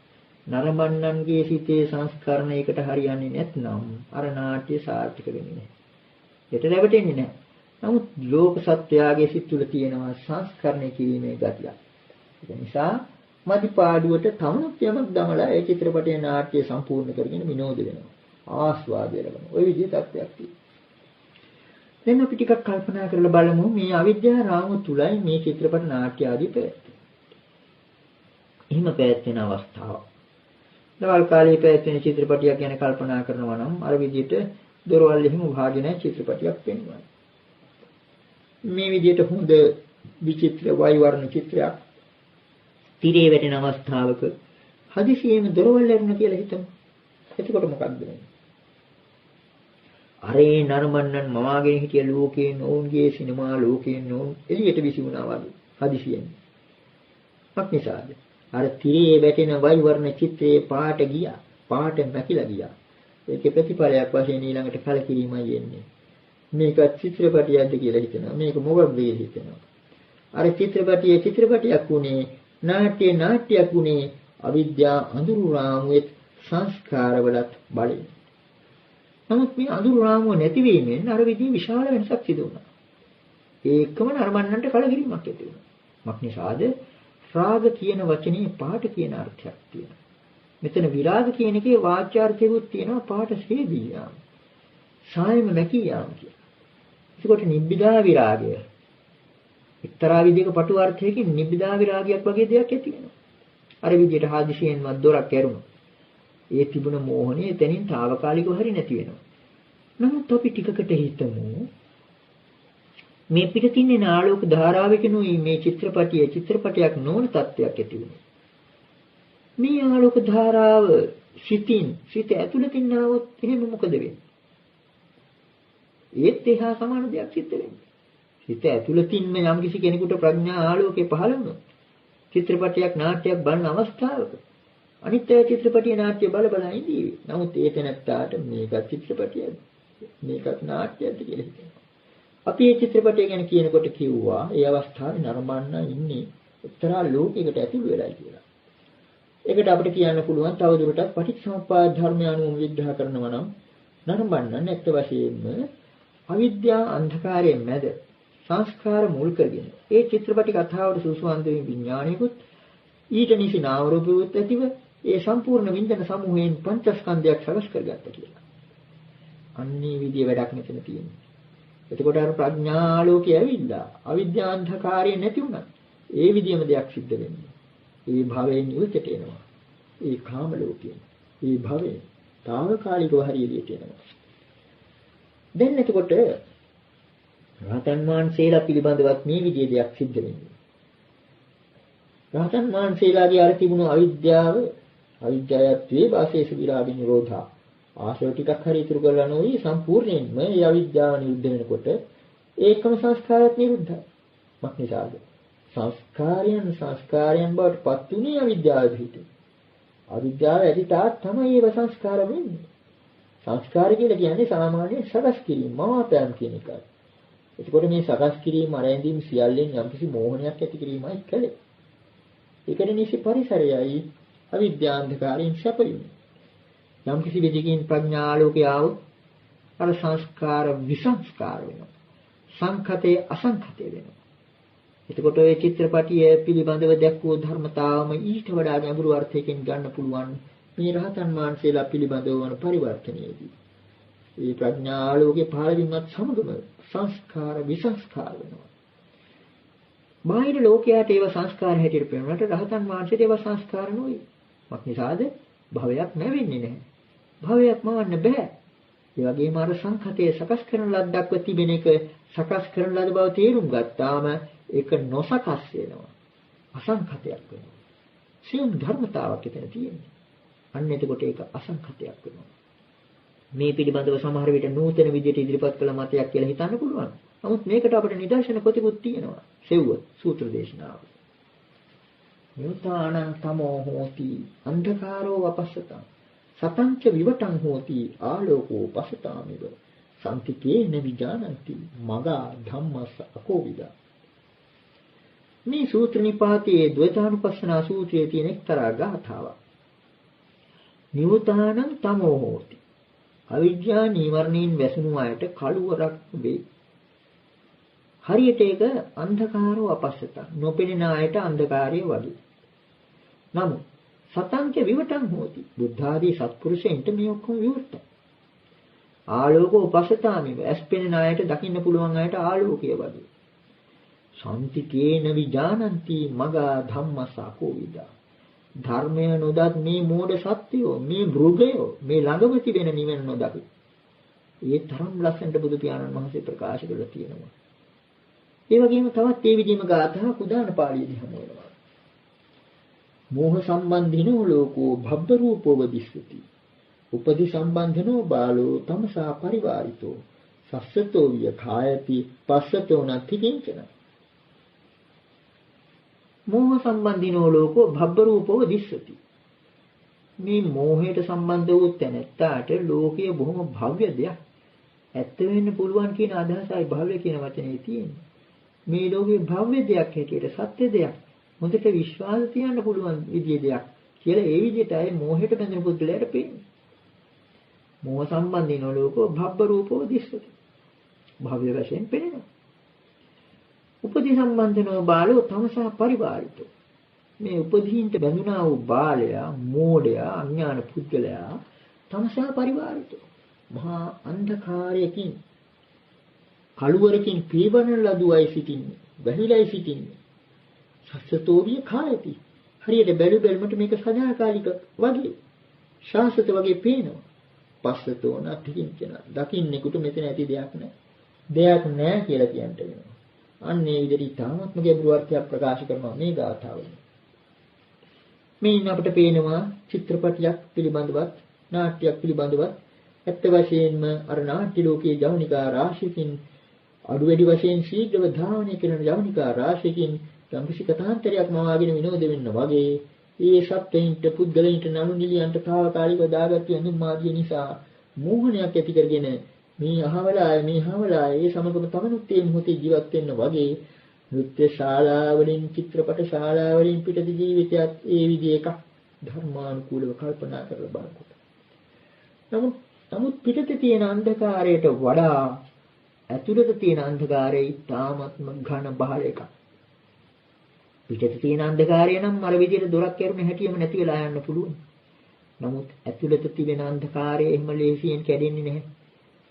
නරඹන්නන්ගේ සිතේ සංස්කරණයකට හරියන්නේ නැත්නම් අර නාට්‍ය සාර්ථක වෙන්නේ නැහැ. ඒට රැවටෙන්නේ නැහැ. නමුත් ලෝක සත්‍යයේ සිත් තුළ තියෙනවා සංස්කරණය කිරීමේ ගතිය. ඒ නිසා මදිපාඩුවට තවනුත් යමක් දමලා ඒ චිත්‍රපටයේ නාට්‍ය සම්පූර්ණ කරගෙන විනෝද වෙනවා. ආස්වාදය ලබනවා. ওই විදිහේ තත්ත්වයක් තියෙනවා. දැන් අපි ටිකක් කල්පනා කරලා බලමු මේ අවිද්‍යා රාමුව තුලයි මේ චිත්‍රපට නාට්‍ය ආදී පැවැත්වෙන්නේ. එහෙම පැවැත්වෙන අවස්ථාව. දවල් කාලේ පැවැත්වෙන චිත්‍රපටයක් ගැන කල්පනා කරනවා නම් අර විදිහට දොරවල් එහෙම වහගෙන චිත්‍රපටයක් පෙන්වනවා. මේ විදිහට හොඳ විචිත්‍ර වෛවර්ණ චිත්‍රයක් තිරේ වැටෙන අවස්ථාවක හදිසියෙම දොරවල් ඇරුණා කියලා හිතමු. එතකොට මොකක්ද වෙන්නේ? අරේ නරඹන්නන් මවාගෙන හිටිය ලෝකේ නෝන්ගේ සිනමා ලෝකේ නෝන් එළියට විසිරුණා වගේ හදිසියෙන්. මොකක්ද? අර තිරේ වැටෙන වෛවර්ණ චිත්‍රයේ පාට ගියා. පාට නැකිලා ගියා. ඒකේ ප්‍රතිඵලයක් වශයෙන් ඊළඟට කලකිරීමයි එන්නේ. මේක චිත්‍රපටියක්ද කියලා හිතනවා. මේක මොකක්ද කියලා හිතනවා. අර චිත්‍රපටියේ චිත්‍රපටියක් උනේ නාට්‍යයක් උනේ අවිද්‍යා අඳුරු රාමුවේ සංස්කාරවලත් බලයෙන්. නමුත් මේ අඳුරු රාමුව නැතිවීමෙන් අර විදිහේ විශාල වෙනසක් සිදු වුණා. ඒකම නරඹන්නන්ට කලකිරීමක් ඇති වුණා. මක්නිසාද රාග කියන වචනේ පාට කියන අර්ථයක් තියෙනවා. මෙතන විරාග කියන එකේ වාචාර්ථයකුත් තියෙනවා පාට ඡේදී යාම. සායම නැකී යාම කියන. ඒකට නිබ්බිදා විරාගය. එක්තරා විදිහක පටු අර්ථයකින් නිබ්බිදා විරාගයක් වගේ දෙයක් ඇති වෙනවා. අර විදිහට හාදිසියෙන්ම දොරක් ඇරුණා. ඒ තිබුණ මෝහණය එතනින් తాවකාලිකව හරි නැති වෙනවා. නමුත් අපි ටිකකට හිතමු මේ පිට තින්නේ නාලෝක ධාරාවකිනුයි මේ චිත්‍රපටයක් නොවන තත්ත්වයක් ඇති වෙනවා. මේ ආලෝක ධාරාව සිත ඇතුළතින් ආවොත් එහෙම මොකද වෙන්නේ? ඒත් එහා සමාන දෙයක් සිද්ධ වෙන්නේ. සිත ඇතුළතින්ම යම් කිසි කෙනෙකුට ප්‍රඥා ආලෝකේ පහළ වුණොත් චිත්‍රපටයක් නාට්‍යයක් බලන අවස්ථාවක අනිත් ඒ චිත්‍රපටිය නාට්‍ය බල ඉඳී. නමුත් ඒ තැනත්තාට මේකත් චිත්‍රපටියද මේකත් නාට්‍යයක්ද කියලා හිතෙනවා. අපි මේ චිත්‍රපටය ගැන කියනකොට කිව්වා ඒ අවස්ථාවේ නරඹන්න ඉන්නේ එක්තරා ලෝකයකට ඇතුළු වෙලා කියලා. ඒකට අපිට කියන්න පුළුවන් තවදුරටත් පටිච්චසමුප්පාද ධර්මය අනුව විග්‍රහ කරනවා නම් නරඹන්න නැත්ත වශයෙන්ම අවිද්‍යා අන්ධකාරයේ මැද සංස්කාර මුල් කරගෙන ඒ චිත්‍රපටි කතාවට සුසුවන්දේ විඥානිකුත් ඊට නිසි නාම රූපුත් ඇතිව ඒ සම්පූර්ණ විඳන සමූහයෙන් පංචස්කන්ධයක් සකස් කරගත්තා කියලා. අන්නේ විදිය වැඩක් මෙතන තියෙනවා. එතකොට අර ප්‍රඥා ආලෝකය ඇවිල්ලා අවිද්‍යා අන්ධකාරය නැති වුණා. ඒ විදියම දෙයක් සිද්ධ වෙන්නේ. ඒ භවයෙන් ඉවතට එනවා. ඒ කාම ලෝකයෙන්. ඒ භවයෙන් తాවකාලිකව හරියට එනවා. දැන් එතකොට රහතන් වහන්සේලා පිළිබඳවත් මේ විදිහේ දෙයක් සිද්ධ වෙන්නේ. රහතන් වහන්සේලාගේ අර තිබුණු අවිද්‍යාවත්වේ වාසේස විරාග නිරෝධා ආශ්‍රව ටිකක් හරි ඉතුරු කරලා නොවි සම්පූර්ණයෙන්ම මේ අවිද්‍යාව නිරුද්ධ වෙනකොට ඒකම සංස්කාරات නිරුද්ධයි. මක්නිසාද? සංස්කාරයන් බවට පත් වුණේ අවිද්‍යාව පිහිට. අවිද්‍යාව ඇති තාක් තමයි ඒව සංස්කාර වෙන්නේ. සංස්කාර කියලා කියන්නේ සාමාන්‍ය සකස් කිරීම, මවාපෑම් කියන එකයි. එතකොට මේ සකස් කිරීම අරැඳීම් සියල්ලෙන් යම්කිසි මෝහනයක් ඇති කිරීමයි කලේ. ඒකට නිසි පරිසරයයි අවිද්‍යාන්ධකාරයෙන් සැපයුනේ. යම්කිසි විදිහකින් ප්‍රඥා ආලෝකය ආවොත් අර සංස්කාර විසංස්කාර වෙනවා. සංඛතේ අසංඛතේ වෙනවා. එතකොට ඔය චිත්‍රපටිය පිළිබඳව දැක්වූ ධර්මතාවම ඊට වඩා ගැඹුරු අර්ථයකින් ගන්න පුළුවන් මේ රහතන් වහන්සේලා පිළිබඳව වන පරිවර්තනයේදී. මේ ප්‍රඥා ආලෝකයේ පහළ වීමත් සමගම සංස්කාර විසංස්කාර වෙනවා. බාහිර ලෝකයට ඒව සංස්කාර හැටියට පෙනුනට රහතන් වහන්සේට ඒව සංස්කාර නෙවෙයි. මක්නිසාද? භවයක් නැවෙන්නේ නැහැ. භවයක් මවන්න බෑ. ඒ වගේම අර සංඛතයේ සකස් කරන ලද්දක්ව තිබෙන එක සකස් කරන ලද බව තේරුම් ගත්තාම ඒක නොසකස් වෙනවා. අසංඛතයක් වෙනවා. සියුම් ධර්මතාවක් එතන තියෙනවා. අන්න එතකොට ඒක අසංඛතයක් වෙනවා. මේ පිළිබඳව සමහර විට නූතන විදියට ඉදිරිපත් කළ මතයක් කියලා හිතන්න පුළුවන්. නමුත් මේකට අපිට නිදර්ශන කොටිකුත් තියෙනවා. සෙව්ව සූත්‍ර දේශනාව. නියුතානං තමෝ හෝති අන්ධකාරෝ වපස්සතං සතංච විවටං හෝති ආලෝකෝ පසතාමිව සම්තිකේන විජානಂತಿ මගා ධම්මස්ස අකෝවිදා. මේ සූත්‍ර නිපාතයේ ද්වෛතානුපස්සනා සූත්‍රයේ තියෙන එක්තරා ගාථාවක්. නියුතානං තමෝ හෝති. අවිද්‍යා නීවරණීන් වැසුණු අයට කළුවරක් වේ. හරියට ඒක අන්ධකාරෝ අපස්සතං නොපෙනෙන අයට අන්ධකාරය වගේ. නමුත් සතංච විවටං හෝති. බුද්ධ ආදී සත්පුරුෂයන්ට මේ ඔක්කොම විවෘතයි. ආලෝකෝ පසතාමිව ඇස්පෙනෙන අයට දකින්න පුළුවන් අයට ආලෝකය වගේ. සම්තිකේන විජානಂತಿ මගා ධම්මසකෝ විදා. ධර්මය නොදත් මේ මෝඩ සත්‍යෝ මේ මෘගයෝ මේ ළඟම තිබෙන නිවන නොදකි. ඒ තරම් ලස්සනට බුදු පියාණන් වහන්සේ ප්‍රකාශ කරලා තියෙනවා. ඒ වගේම තවත් ඒ විදිහම ගාථා කුදාන පාළියේදී හමු වෙනවා. මෝහ සම්බන්ධිනෝ ලෝකෝ භබ්බ රූපෝ වදිස්සති. උපදි සම්බන්ධනෝ බාලෝ තමසා පරිවාරිතෝ. සස්සතෝ විය කායති පස්සතෝ නති කිංචන. මෝහ සම්බන්ධිනෝ ලෝකෝ භබ්බ රූපෝ වදිස්සති. මේ මෝහයට සම්බන්ධ වූ තැනැත්තාට ලෝකය බොහොම භව්‍ය දෙයක්. ඇත්ත වෙන්න පුළුවන් කියන අදහසයි භව්‍ය කියන වචනේ තියෙන්නේ. මේ ලෝකේ භව්‍ය දෙයක් හැටියට සත්‍ය දෙයක් හොඳට විශ්වාස තියන්න පුළුවන් විදිය දෙයක් කියලා ඒ විදිහටයි මෝහයට බැඳෙන පුද්ගලයාට පේන්නේ. මෝහ සම්බන්ධින ලෝකෝ භබ්බ රූපෝ දිස්සති. භව්‍ය වශයෙන් පේනවා. උපදි සම්බන්ධනෝ බාලෝ තමසා පරිවාරිතෝ. මේ උපදීන්ට බැඳුනා වූ බාලයා, මෝඩයා, අඥාන පුද්ගලයා තමසා පරිවාරිතෝ. මහා අන්ධකාරයකින් කළුවරකින් පීවන ලදුවයි සිටින්නේ, වැහිලයි සිටින්නේ. සස්සතෝවිය කායති. හරියට බැලු බැලමට මේක සදාකාලික වගේ, ශාසත වගේ පේනවා. පස්සතෝ නැතිකින්චන. දකින්නෙකුට මෙතන ඇති දෙයක් නැහැ. දෙයක් නැහැ කියලා කියන්න වෙනවා. අන්නේ විදිහට තාමත්ම ගැඹුරු අර්ථයක් ප්‍රකාශ කරනවා මේ ගාථාවලින්. මේන් අපිට පේනවා චිත්‍රපටයක් පිළිබඳවත්, නාට්‍යයක් පිළිබඳවත් ඇත්ත වශයෙන්ම අර නාට්‍ය ලෝකයේ ජවනිකා රාශියකින් අඩු වැඩි වශයෙන් ශීඝ්‍රව ධාවනය කරන ජවනිකා රාශියකින් සම්පූර්ණ කතාන්තරයක් මවාගෙන විනෝද වෙන්න වගේ ඒ සත්‍යයින්ට පුද්ගලයින්ට නළු නිලියන්ට තාවකාලිකව දාගත්තු අනුමාදිය නිසා මෝහණයක් ඇති කරගෙන මේ අහවලාය ඒ සමගම තමනුත් මේ මොහොතේ ජීවත් වෙන්න වගේ නෘත්‍ය ශාලාවලින් චිත්‍රපට ශාලාවලින් පිටත ජීවිතයත් ඒ විදිහ එකක් ධර්මානුකූලව කල්පනා කරලා බලනකොට. නමුත් පිටතේ තියෙන අන්ධකාරයට වඩා ඇතුළත තියෙන අන්ධකාරය ඉතාමත්ම ඝන බහල එකක්. පිටතේ තියෙන අන්ධකාරය නම් අර විදිහට දොරක් කැරුණ හැටියෙම නැති වෙලා යන්න පුළුවන්. නමුත් ඇතුළත තිබෙන අන්ධකාරය එහෙම ලේසියෙන් කැඩෙන්නේ නැහැ.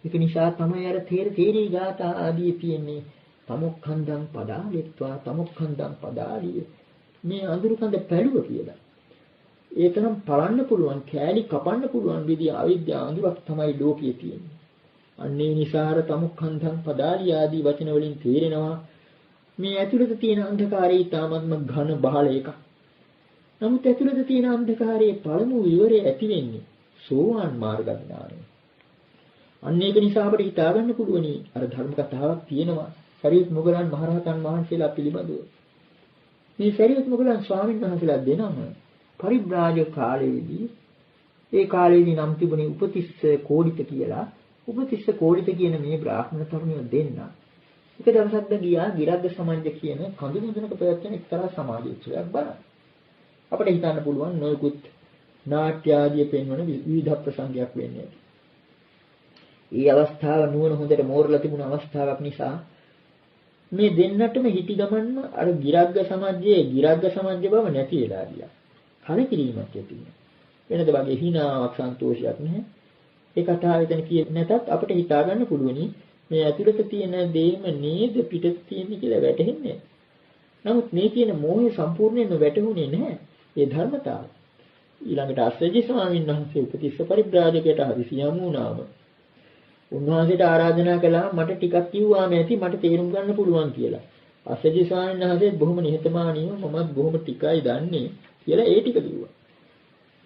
ඒක නිසා තමයි අර තේරී ගාථා ආදී තියෙන්නේ තමොක්ඛන්දං පදාලිත්වා තමොක්ඛන්දං පදාලිය. මේ අඳුරු කඳ පැළුව කියලා. ඒ තරම් පලන්න පුළුවන්, කෑලි කපන්න පුළුවන් විදිය අවිද්‍යාව අඳුරක් තමයි ලෝකයේ තියෙන්නේ. අන්නේ නිසා අර තමොක්ඛන්දං පදාලිය ආදී වචන වලින් තේරෙනවා මේ ඇතුළත තියෙන අන්ධකාරය ඊටාත්ම ඝන බහල එකක්. නමුත් ඇතුළත තියෙන අන්ධකාරයේ පළමු විවරය ඇති වෙන්නේ සෝවාන් මාර්ග ඥානය. අන්න ඒක නිසා අපිට හිතා ගන්න පුළුවනි අර ධර්ම කතාවක් තියෙනවා සරියුත් මොගලන් මහරහතන් වහන්සේලා පිළිබඳව. මේ සරියුත් මොගලන් ස්වාමීන් වහන්සේලා දෙනම පරිබ්‍රාජක කාලයේදී ඒ කාලේදී නම් තිබුණේ උපතිස්ස කෝඩිත කියලා. උපතිස්ස කෝඩිත කියන මේ බ්‍රාහ්මණ තරුණිය දෙන්න එක දවසක් ගියා ගිරග්ග සමාජය කියන කඳු මුදුනක පැවැත්වෙන එක්තරා සමාජ උත්සවයක් බලන්න. අපිට හිතන්න පුළුවන් නොයෙකුත් නාට්‍ය ආදී පෙන්වන විවිධ ප්‍රසංගයක් වෙන්නේ. ඒ අවස්ථාව නුවණ හොඳට මෝරලා තිබුණ අවස්ථාවක් නිසා මේ දෙන්නටම හිටි ගමන්ම අර ගිරග්ග සමාජයේ බව නැති වෙලා ගියා. කලකිරීමක් ඇති වෙනවා. වෙනද වගේ හිනාවක් සන්තෝෂයක් නැහැ. ඒ කතාව එතන කියේ නැතත් අපිට හිතා ගන්න පුළුවනි මේ ඇතුළත තියෙන දේම නේද පිටත තියෙන්නේ කියලා වැටහෙන්නේ. නමුත් මේ කියන මෝහය සම්පූර්ණයෙන්ම වැටහුනේ නැහැ. ඒ ධර්මතාව. ඊළඟට අස්සජි ස්වාමීන් වහන්සේ උපතිස්ස පරිබ්‍රාජකයට හදිසියම වුණාම උන්වහන්සේට ආරාධනා කළා මට ටිකක් කිව්වාම ඇති මට තේරුම් ගන්න පුළුවන් කියලා. අස්සජි ස්වාමීන් වහන්සේ බොහොම නිහතමානීව මමත් බොහොම ටිකයි දන්නේ කියලා ඒ ටික කිව්වා.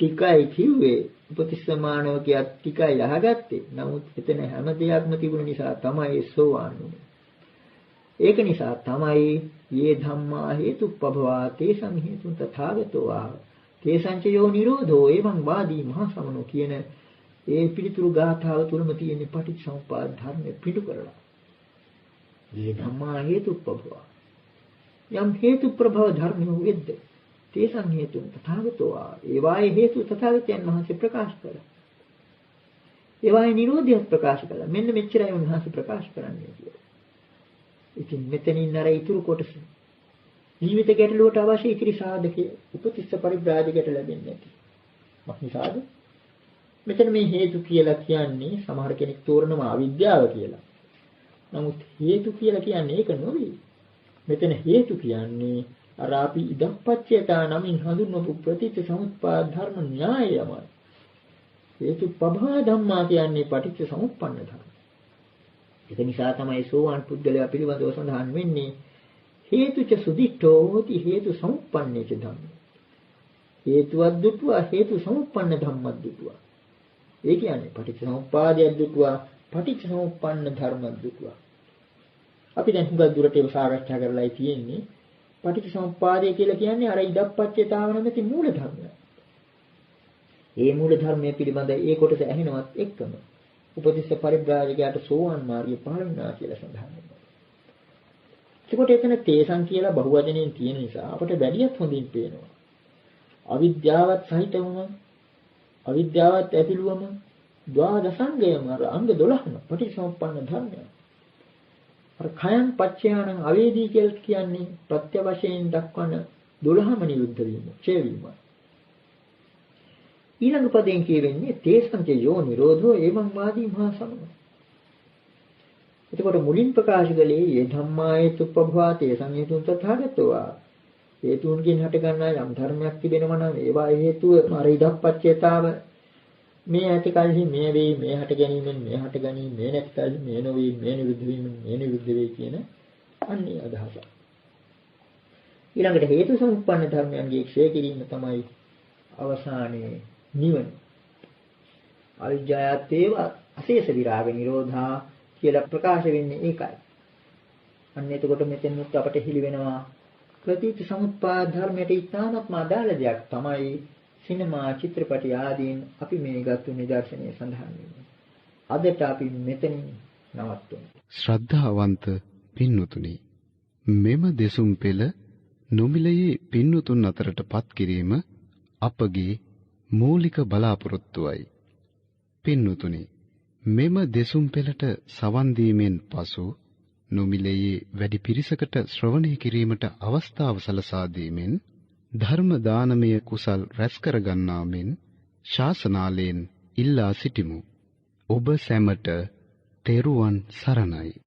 ටිකයි කිව්වේ උපතිස්ස මානවකයාත් ටිකයි අහගත්තේ. නමුත් එතන හැම දෙයක්ම තිබුණ නිසා තමයි සෝවාන් වුනේ. ඒක නිසා තමයි යේ ධම්මා හේතුප්පභවා තේසං හේතුන් තථාගතෝ ආව. තේසංච යෝ නිරෝධෝ එවං වාදී මහා සමනෝ කියන ඒ පිළිතුරු ගාථාව තුලම තියෙන පටිච්චසමුප්පාද ධර්මයේ පිටු කරලා. යේ ධම්මා හේතුප්පභවා. යම් හේතු ප්‍රභව ධර්මෝ වෙද්ද තේසං හේතුන් තථාගතෝ ආව. ඒවායේ හේතු තථාගතයන් වහන්සේ ප්‍රකාශ කළා. ඒවායේ නිරෝධය ප්‍රකාශ කළා. මෙන්න මෙච්චරයි උන්වහන්සේ ප්‍රකාශ කරන්නේ කියලා. ඉතින් මෙතනින් අර ඉතුරු කොටස ජීවිත ගැටලුවට අවශ්‍ය ඉතිරි සාධකයේ උපතිස්ස පරිබ්‍රාජකයට ලැබෙන්නේ නැති. මොකද මෙතන මේ හේතු කියලා කියන්නේ සමහර කෙනෙක් තෝරනවා අවිද්‍යාව කියලා. නමුත් හේතු කියලා කියන්නේ ඒක නෙවෙයි. මෙතන හේතු කියන්නේ අර අපි ඉදප්පච්චයතා නමින් හඳුන්වපු ප්‍රතිච්ඡ සමුප්පාද ධර්ම න්‍යායයමයි. හේතු පභා ධම්මා කියන්නේ පටිච්ච සමුප්පන්න ධර්ම. ඒක නිසා තමයි සෝවාන් පුද්ගලයා පිළිබඳව සඳහන් වෙන්නේ හේතුච සුදිට්ඨෝ හෝති හේතු සමුප්පන්නේච ධම්ම. හේතුවක් දුටුවා හේතු සමුප්පන්න ධම්මයක් දුටුවා. ඒ කියන්නේ පටිච්ච සමුප්පාදයක් දුටුවා පටිච්ච සමුප්පන්න ධර්මයක් දුටුවා. අපි දැන් හුඟක් දුරට ඒක සාකච්ඡා කරලායි තියෙන්නේ. පටිච්ච සමුප්පාදය කියලා කියන්නේ අර ඉදප්පච්චේතාව නැමැති මූල ධර්මය. ඒ මූල ධර්මයේ පිළිබඳ ඒ කොටස ඇහෙනවත් එක්කම උපතිස්ස පරිබ්‍රාජකයාට සෝවාන් මාර්ගය පහළ වුණා කියලා සඳහන් වෙනවා. ඒකට එතන තේසං කියලා බහුවචනයෙන් තියෙන නිසා අපට වැඩියක් හොඳින් පේනවා. අවිද්‍යාවත් සහිතවම අවිද්‍යාවත් ඇතිළුවම ද්වාදසංගයම අර අංග 12ම පටිච්චසමුප්පන්න ධර්මය. අර khයං පච්චයාණං අවේදී කියලා කියන්නේ ප්‍රත්‍ය වශයෙන් දක්වන 12ම නිරුද්ධ වීම, ඡේ වීම. ඊළඟ පදයෙන් කියවෙන්නේ තේසංච යෝ නිරෝධෝ එවං වාදී මහා සමනෝ. එතකොට මුලින් ප්‍රකාශ කළේ යේ ධම්මායතුප්පභවා තේසං හේතුන් තථාගතෝ ආ. හේතුන්ගෙන් හට ගන්නා යම් ධර්මයක් තිබෙනවා නම් ඒවා හේතුව අර ඉදප්පච්චේතාව මේ ඇති කල්හි මේ වේ මේ හට ගැනීමෙන් මේ හට ගැනීම මේ නැති කල්හි මේ නොවේ මේ නිරුද්ධ වීමෙන් මේ නිරුද්ධ වේ කියන අන්නේ අදහස. ඊළඟට හේතු සම්පන්න ධර්මයන්ගේ ක්ෂය කිරීම තමයි අවසානයේ නිවන. අවිජ්ජායත්තේව අශේෂ විරාග නිරෝධා කියලා ප්‍රකාශ වෙන්නේ ඒකයි. අන්න එතකොට මෙතෙන්ත් අපට හිලි වෙනවා ප්‍රතිච්ඡ සමුප්පාද ධර්මයට ඉතාමත්ම අදාළ දෙයක් තමයි සිනමා චිත්‍රපටි ආදීන් අපි මේ ගත්තු නිදර්ශනයේ සඳහන් වෙන්නේ. අදට අපි මෙතනින් නවත්වමු. ශ්‍රද්ධාවන්ත පින්වතුනි, මෙම දෙසුම් පෙළ නොමිලයේ පින්වතුන් අතරටපත් කිරීම අපගේ මූලික බලාපොරොත්තුවයි. පින්වතුනි, මෙම දෙසුම් පෙළට සවන් දීමෙන් පසු නොමිලයේ වැඩි පිරිසකට ශ්‍රවණය කිරීමට අවස්ථාව සලසා දීමෙන් ධර්ම දානමය කුසල් රැස් කර ගන්නා මෙන් ශාසනාලයෙන් ඉල්ලා සිටිමු. ඔබ සැමට තෙරුවන් සරණයි.